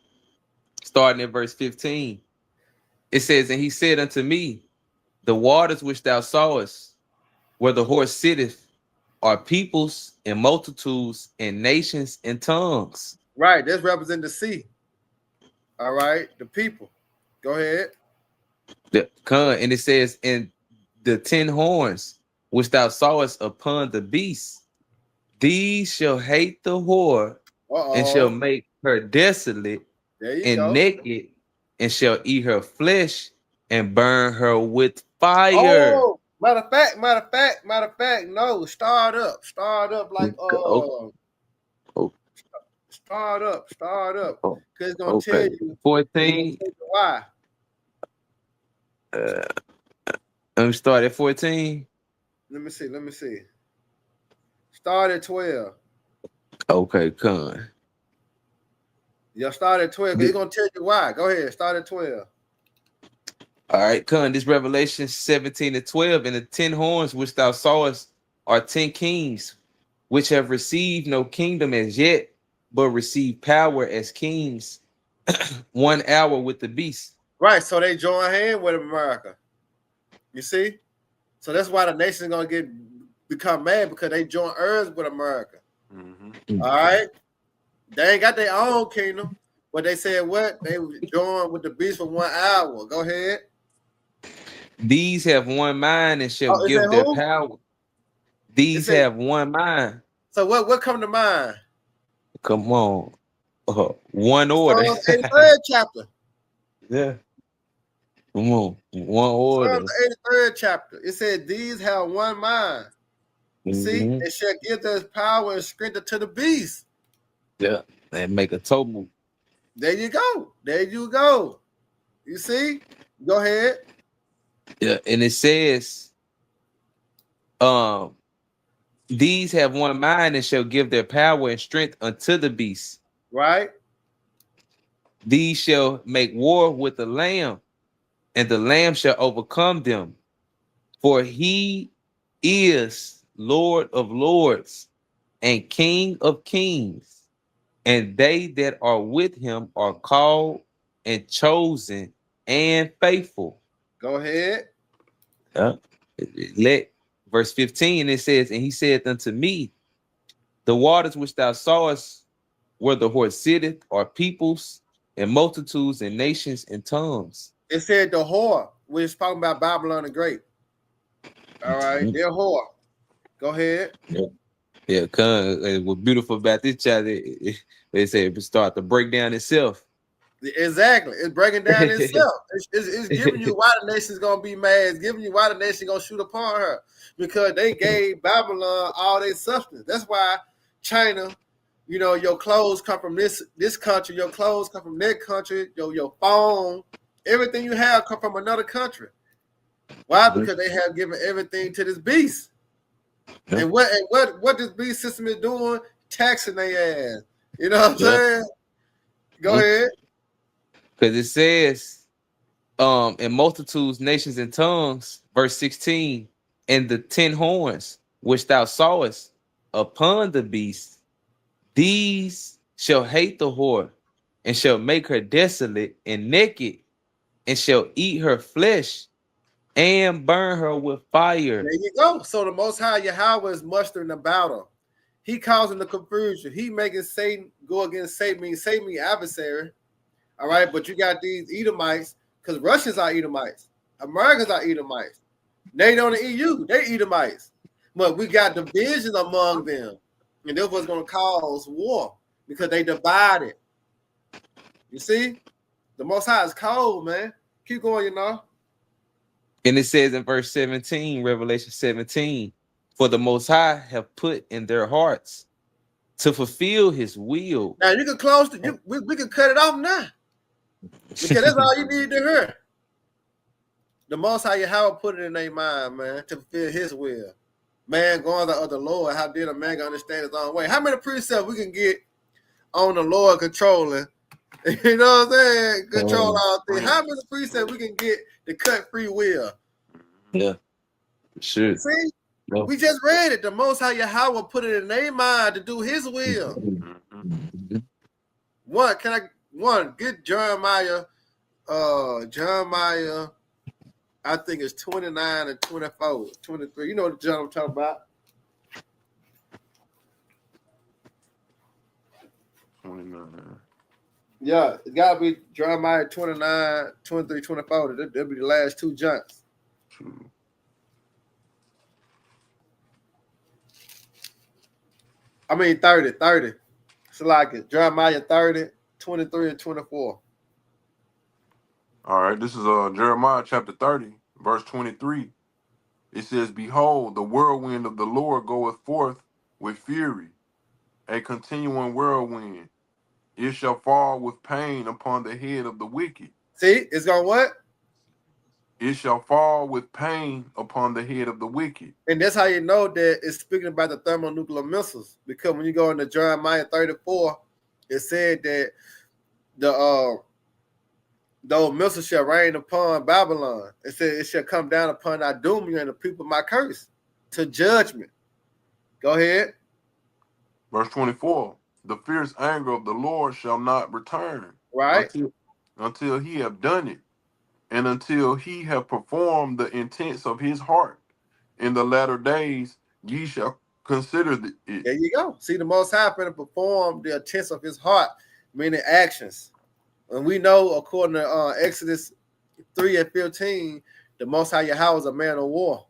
[SPEAKER 4] starting at verse 15. It says, and he said unto me, the waters which thou sawest, where the horse sitteth, are peoples and multitudes and nations and tongues.
[SPEAKER 1] Right, that's represent the sea. All right, the people. Go ahead.
[SPEAKER 4] And it says, and the 10 horns which thou sawest upon the beast, these shall hate the whore and shall make her desolate and naked, and shall eat her flesh and burn her with fire.
[SPEAKER 1] Oh, matter of fact, no, start up like start up. Because it's gonna tell you
[SPEAKER 4] 14.
[SPEAKER 1] Why?
[SPEAKER 4] Let me start at 14.
[SPEAKER 1] Let me see. Start at 12.
[SPEAKER 4] Okay, come.
[SPEAKER 1] Y'all start at 12. He's gonna tell you why. Go ahead, start at 12.
[SPEAKER 4] All right, come. This Revelation 17:12, and the 10 horns which thou sawest are 10 kings, which have received no kingdom as yet, but receive power as kings 1 hour with the beast.
[SPEAKER 1] Right, so they join hand with America. You see? So that's why the nation's gonna become mad, because they join earth with America.
[SPEAKER 3] Mm-hmm.
[SPEAKER 1] All right. They ain't got their own kingdom, but they said what? They joined with the beast for 1 hour. Go ahead.
[SPEAKER 4] These have one mind and shall give their power. These have one mind.
[SPEAKER 1] So what come to mind?
[SPEAKER 4] Come on. One order.
[SPEAKER 1] Psalms 83rd chapter.
[SPEAKER 4] Yeah. Come on. One order.
[SPEAKER 1] Psalms 83rd chapter. It said, these have one mind. See,
[SPEAKER 4] Mhm.
[SPEAKER 1] it shall give us power and strength to the beast.
[SPEAKER 4] Yeah. And make a total.
[SPEAKER 1] There you go. There you go. You see? Go ahead.
[SPEAKER 4] Yeah. And it says, these have one mind and shall give their power and strength unto the beast.
[SPEAKER 1] Right?
[SPEAKER 4] These shall make war with the Lamb, and the Lamb shall overcome them. For he is Lord of lords and King of kings, and they that are with him are called and chosen and faithful.
[SPEAKER 1] Go ahead.
[SPEAKER 4] Let verse 15, it says, and he said unto me, the waters which thou sawest where the horse sitteth are peoples and multitudes and nations and tongues.
[SPEAKER 1] It said the whore. We're talking about Babylon the Great. All right, they're whore. Go ahead.
[SPEAKER 4] Yeah, what's beautiful about this chapter, they say it start to break down itself.
[SPEAKER 1] Exactly. It's breaking down itself. It's giving you why the nation's going to be mad. It's giving you why the nation going to shoot upon her. Because they gave Babylon all their substance. That's why China, you know, your clothes come from this country. Your clothes come from that country. Your phone, everything you have come from another country. Why? Because they have given everything to this beast. And what this beast system is doing? Taxing their ass. You know what I'm saying? Go ahead.
[SPEAKER 4] Because it says, in multitudes, nations, and tongues, verse 16, and the 10 horns which thou sawest upon the beast, these shall hate the whore, and shall make her desolate and naked, and shall eat her flesh, and burn her with fire.
[SPEAKER 1] There you go. So the Most High Yahweh is mustering the battle. He causing the confusion. He making Satan go against Satan, Satan adversary. All right, but you got these Edomites, because Russians are Edomites, Americans are Edomites. NATO and the EU, they Edomites. But we got division among them. And that's what's going to cause war because they divided. You see? The Most High is cold, man. Keep going, you know.
[SPEAKER 4] And it says in verse 17, Revelation 17, for the Most High have put in their hearts to fulfill his will.
[SPEAKER 1] Now you can close the, we can cut it off now. Because that's all you need to hear. The Most High Yahweh put it in their mind, man, to fulfill his will. Man going the other Lord, how did a man understand his own way? How many precepts we can get on the Lord controlling? You know what I'm saying? Control all things. How many precepts we can get to cut free will?
[SPEAKER 4] Yeah, sure.
[SPEAKER 1] See? No. We just read it. The Most High Yahweh put it in their mind to do his will. Get Jeremiah, I think it's 29 and 24, 23. You know what John I'm talking about.
[SPEAKER 3] 29.
[SPEAKER 1] Yeah, it gotta be Jeremiah 29, 23, 24. That'll be the last two jumps.
[SPEAKER 3] True.
[SPEAKER 1] I mean 30. It's like it. Jeremiah 30, 23, and 24.
[SPEAKER 3] All right, this is Jeremiah chapter 30, verse 23. It says, behold, the whirlwind of the Lord goeth forth with fury, a continuing whirlwind. It shall fall with pain upon the head of the wicked.
[SPEAKER 1] See, it's gonna what?
[SPEAKER 3] It shall fall with pain upon the head of the wicked.
[SPEAKER 1] And that's how you know that it's speaking about the thermonuclear missiles. Because when you go into Jeremiah 34, it said that those missiles shall rain upon Babylon. It said it shall come down upon Idumea and the people of my curse to judgment. Go ahead.
[SPEAKER 3] Verse 24. The fierce anger of the Lord shall not return.
[SPEAKER 1] Right.
[SPEAKER 3] Until he have done it, and until he have performed the intents of his heart. In the latter days, ye shall consider it.
[SPEAKER 1] There you go. See, the Most High finna perform the intents of his heart, meaning actions. And we know, according to Exodus 3 and 15, the Most High Yahweh is a man of war.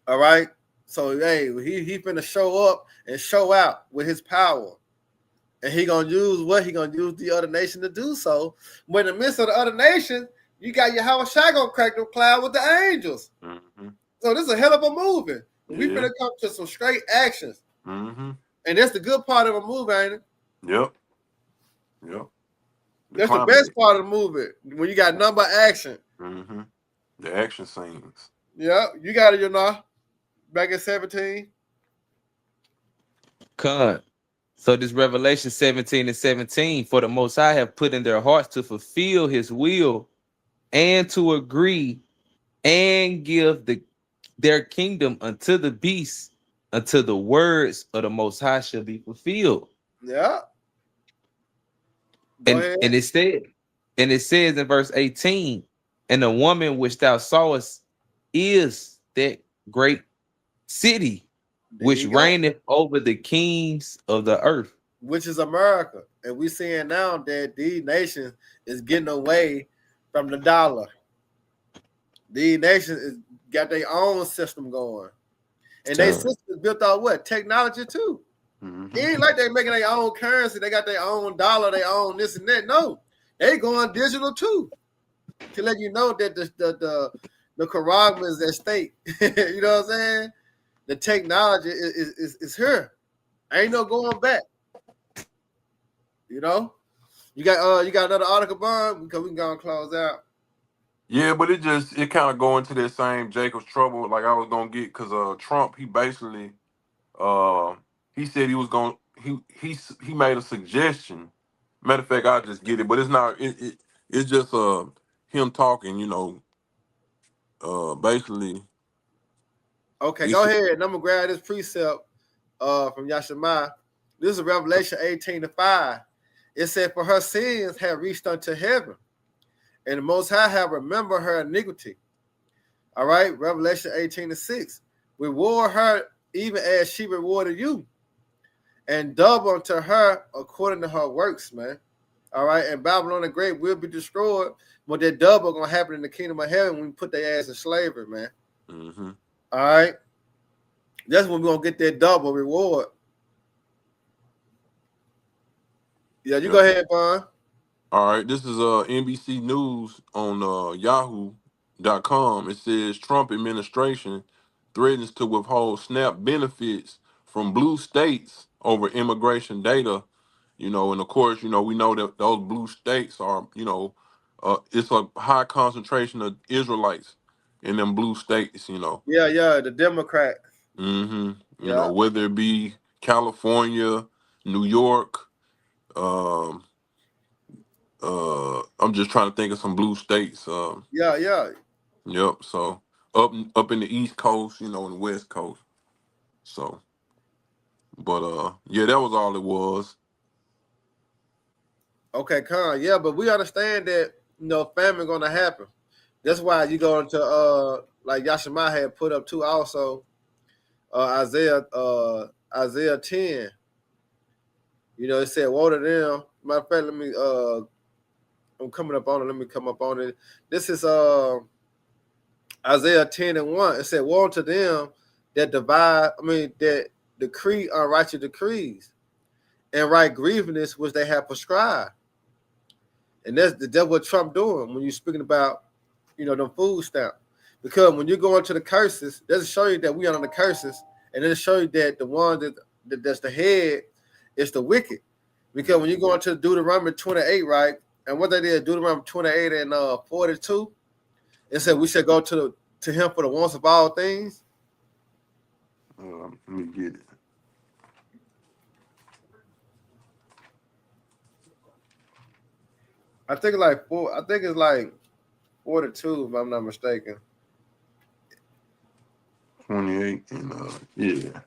[SPEAKER 1] All right? So, hey, he finna show up and show out with his power. And he gonna use what? He gonna use the other nation to do so. But in the midst of the other nation, you got your Howard Shai gonna crack the cloud with the angels.
[SPEAKER 3] Mm-hmm.
[SPEAKER 1] So this is a hell of a movie. We
[SPEAKER 3] Yeah.
[SPEAKER 1] finna come to some straight actions.
[SPEAKER 3] Mm-hmm.
[SPEAKER 1] And that's the good part of a movie, ain't it?
[SPEAKER 3] Yep.
[SPEAKER 1] That's the best part of the movie. When you got number action.
[SPEAKER 3] Mm-hmm. The action scenes.
[SPEAKER 1] Yeah, you got it, you know. Back in 17.
[SPEAKER 4] Con. So this Revelation 17:17, for the Most High have put in their hearts to fulfill his will and to agree and give their kingdom unto the beast until the words of the Most High shall be fulfilled.
[SPEAKER 1] Yeah.
[SPEAKER 4] And it says in verse 18, and the woman which thou sawest is that great city which reigneth over the kings of the earth,
[SPEAKER 1] which is America. And we seeing now that these nations is getting away from the dollar. These nations got their own system going. And their system is built on what? Technology too.
[SPEAKER 3] Mm-hmm.
[SPEAKER 1] It ain't like they making their own currency. They got their own dollar, their own this and that. No, they going digital too. To let you know that the Nicaragua is at stake. You know what I'm saying? The technology is here. Ain't no going back. You know? You got another article, Bond? Because we can go and close out.
[SPEAKER 3] Yeah, but it kind of go into that same Jacob's trouble like I was gonna get, because Trump, he basically he said he was going he made a suggestion. Matter of fact, I'll just get it, but it's not it's just him talking, basically.
[SPEAKER 1] Okay, go ahead. And I'm gonna grab this precept from Yashima. This is Revelation 18:5. It said, for her sins have reached unto heaven, and the Most High have remembered her iniquity. All right, Revelation 18:6. Reward her even as she rewarded you, and double unto her according to her works, man. All right, and Babylon the Great will be destroyed, but that double gonna happen in the kingdom of heaven when we put their ass in slavery, man.
[SPEAKER 3] Mm-hmm.
[SPEAKER 1] All right, that's when we're gonna get that double reward. Yeah, you go ahead, Bond.
[SPEAKER 3] All right, this is NBC News on Yahoo.com. It says Trump administration threatens to withhold SNAP benefits from blue states over immigration data. And of course, we know that those blue states are, it's a high concentration of Israelites in them blue states.
[SPEAKER 1] Yeah, the Democrat.
[SPEAKER 3] Mm-hmm.
[SPEAKER 1] Yeah.
[SPEAKER 3] Whether it be California, New York. I'm just trying to think of some blue states.
[SPEAKER 1] Yeah.
[SPEAKER 3] Yep. So up in the East Coast, and the West Coast. So, but yeah, that was all it was.
[SPEAKER 1] Okay, Con. Yeah, but we understand that famine gonna happen. That's why you go into like Yashima had put up too also Isaiah 10. It said, woe to them. Matter of fact, let me I'm coming up on it. Let me come up on it. This is Isaiah 10:1. It said, woe to them that that decree unrighteous decrees and write grievousness which they have prescribed. And that's what Trump doing when you're speaking about, them food stamps. Because when you go into the curses, doesn't show you that we are on the curses, and it'll show you that the one that's the head is the wicked. Because when you go into Deuteronomy 28, right, and what they did, Deuteronomy 28 and 42, it said we should go to him for the wants of all things.
[SPEAKER 3] Let me get it.
[SPEAKER 1] I think it's like 42, if I'm not mistaken.
[SPEAKER 3] 28 and yeah.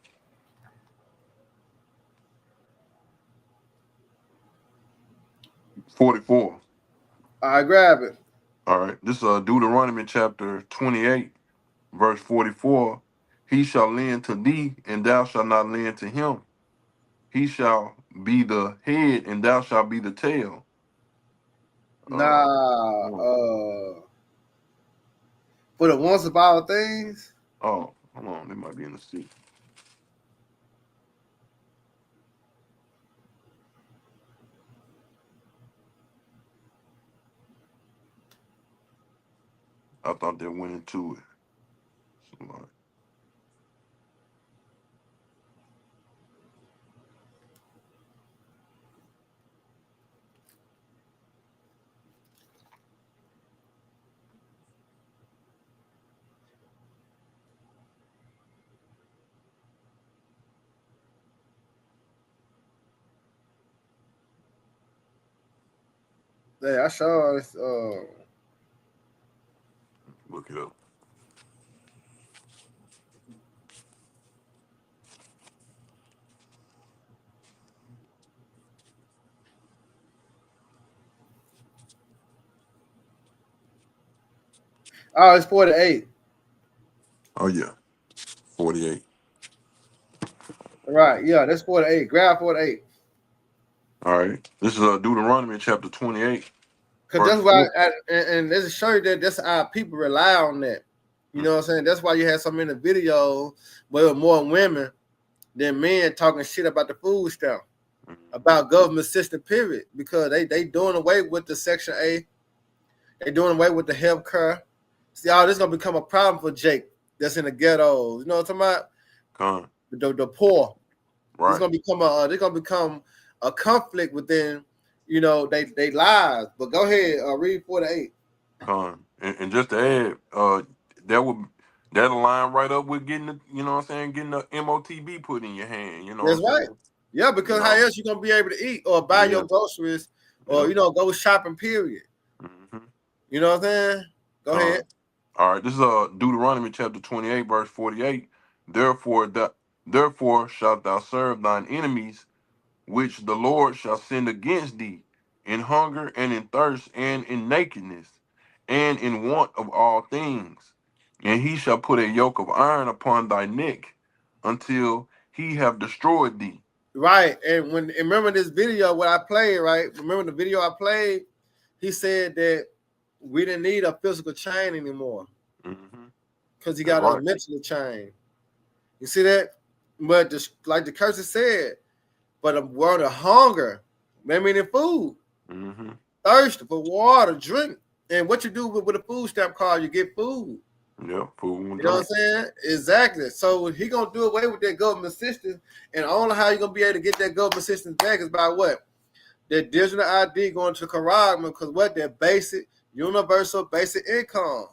[SPEAKER 3] $44.
[SPEAKER 1] I grab it.
[SPEAKER 3] All right. This is Deuteronomy chapter 28, verse 44. He shall lend to thee, and thou shalt not lend to him. He shall be the head, and thou shalt be the tail.
[SPEAKER 1] For the wants of all things.
[SPEAKER 3] Oh, hold on. They might be in the seat. I thought they went into it. Somebody.
[SPEAKER 1] Yeah, I saw this.
[SPEAKER 3] Look it up.
[SPEAKER 1] Oh, it's 48.
[SPEAKER 3] Oh yeah, 48.
[SPEAKER 1] Right. Yeah, that's 48. Grab 48.
[SPEAKER 3] All right. This is Deuteronomy chapter 28.
[SPEAKER 1] Because that's
[SPEAKER 3] Verse
[SPEAKER 1] why,
[SPEAKER 3] 4.
[SPEAKER 1] and this is show you that that's how people rely on that. You know what I'm saying? That's why you had so many videos where more women than men talking shit about the food stamp, about government system, period. Because they doing away with the Section A. They doing away with the health care. See, all this gonna become a problem for Jake that's in the ghettos. You know what I'm talking about? The poor.
[SPEAKER 3] Right.
[SPEAKER 1] It's gonna become a conflict within, you know, they lives. But go ahead, read 48.
[SPEAKER 3] And just to add, that'll line right up with getting the, you know what I'm saying, getting the MOTB put in your hand. You know
[SPEAKER 1] That's
[SPEAKER 3] what I'm
[SPEAKER 1] right.
[SPEAKER 3] saying?
[SPEAKER 1] Yeah, because how else you gonna be able to eat or buy your groceries or you know go shopping? Period. You know what I'm saying? Go ahead.
[SPEAKER 3] All right, this is Deuteronomy chapter 28, verse 48. Therefore shalt thou serve thine enemies, which the Lord shall send against thee, in hunger and in thirst and in nakedness and in want of all things. And he shall put a yoke of iron upon thy neck until he have destroyed thee.
[SPEAKER 1] Right. And remember this video what I played, right? Remember the video I played? He said that we didn't need a physical chain anymore. Because he got a mental chain. You see that? But like the curse said, but a world of hunger, that meaning food, thirst for water, drink. And what you do with a food stamp card, you get food.
[SPEAKER 3] Yeah, food and
[SPEAKER 1] You know what I'm saying? Exactly. So he gonna do away with that government assistance, and only how you gonna be able to get that government assistance back is by what? That digital ID going to Karagman, because what? That basic, universal basic income.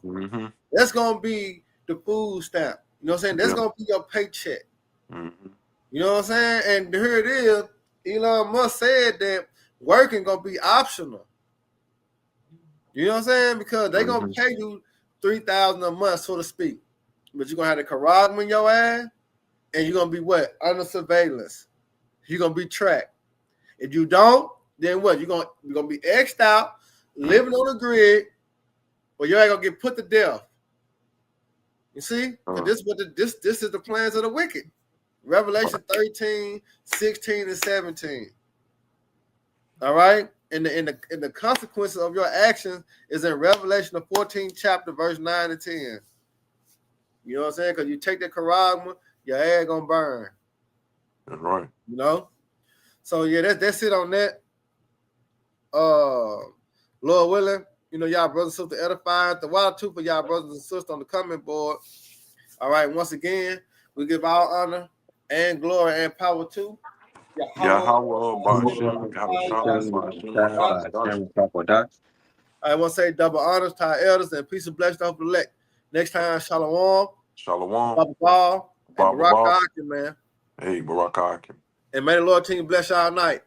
[SPEAKER 1] That's gonna be the food stamp. You know what I'm saying? That's gonna be your paycheck. You know what I'm saying? And here it is. Elon Musk said that working gonna be optional. You know what I'm saying? Because they gonna pay you $3,000 a month, so to speak. But you're gonna have the Karagman in your ass, and you're gonna be what? Under surveillance. You're gonna be tracked. If you don't, then what? You're gonna be X'd out, living on the grid, or you ain't gonna get put to death. You see? This is the plans of the wicked. Revelation 13, 16, and 17. All right? And the consequences of your actions is in Revelation, the 14th chapter, verse 9 and 10. You know what I'm saying? Because you take the Karagma, your ass gonna burn.
[SPEAKER 3] That's right.
[SPEAKER 1] You know? So yeah, that's it on that. Lord willing, you know, y'all brothers and sisters edifying. The water too for y'all brothers and sisters on the comment board. All right, once again, we give all honor and glory and power to I want to say double honors to our elders and peace and blessings of the elect. Next time, Shalom.
[SPEAKER 3] Shalom.
[SPEAKER 1] Baba and Barak Akim, man.
[SPEAKER 3] Hey, Barak Akim.
[SPEAKER 1] And may the Lord continue to bless y'all night.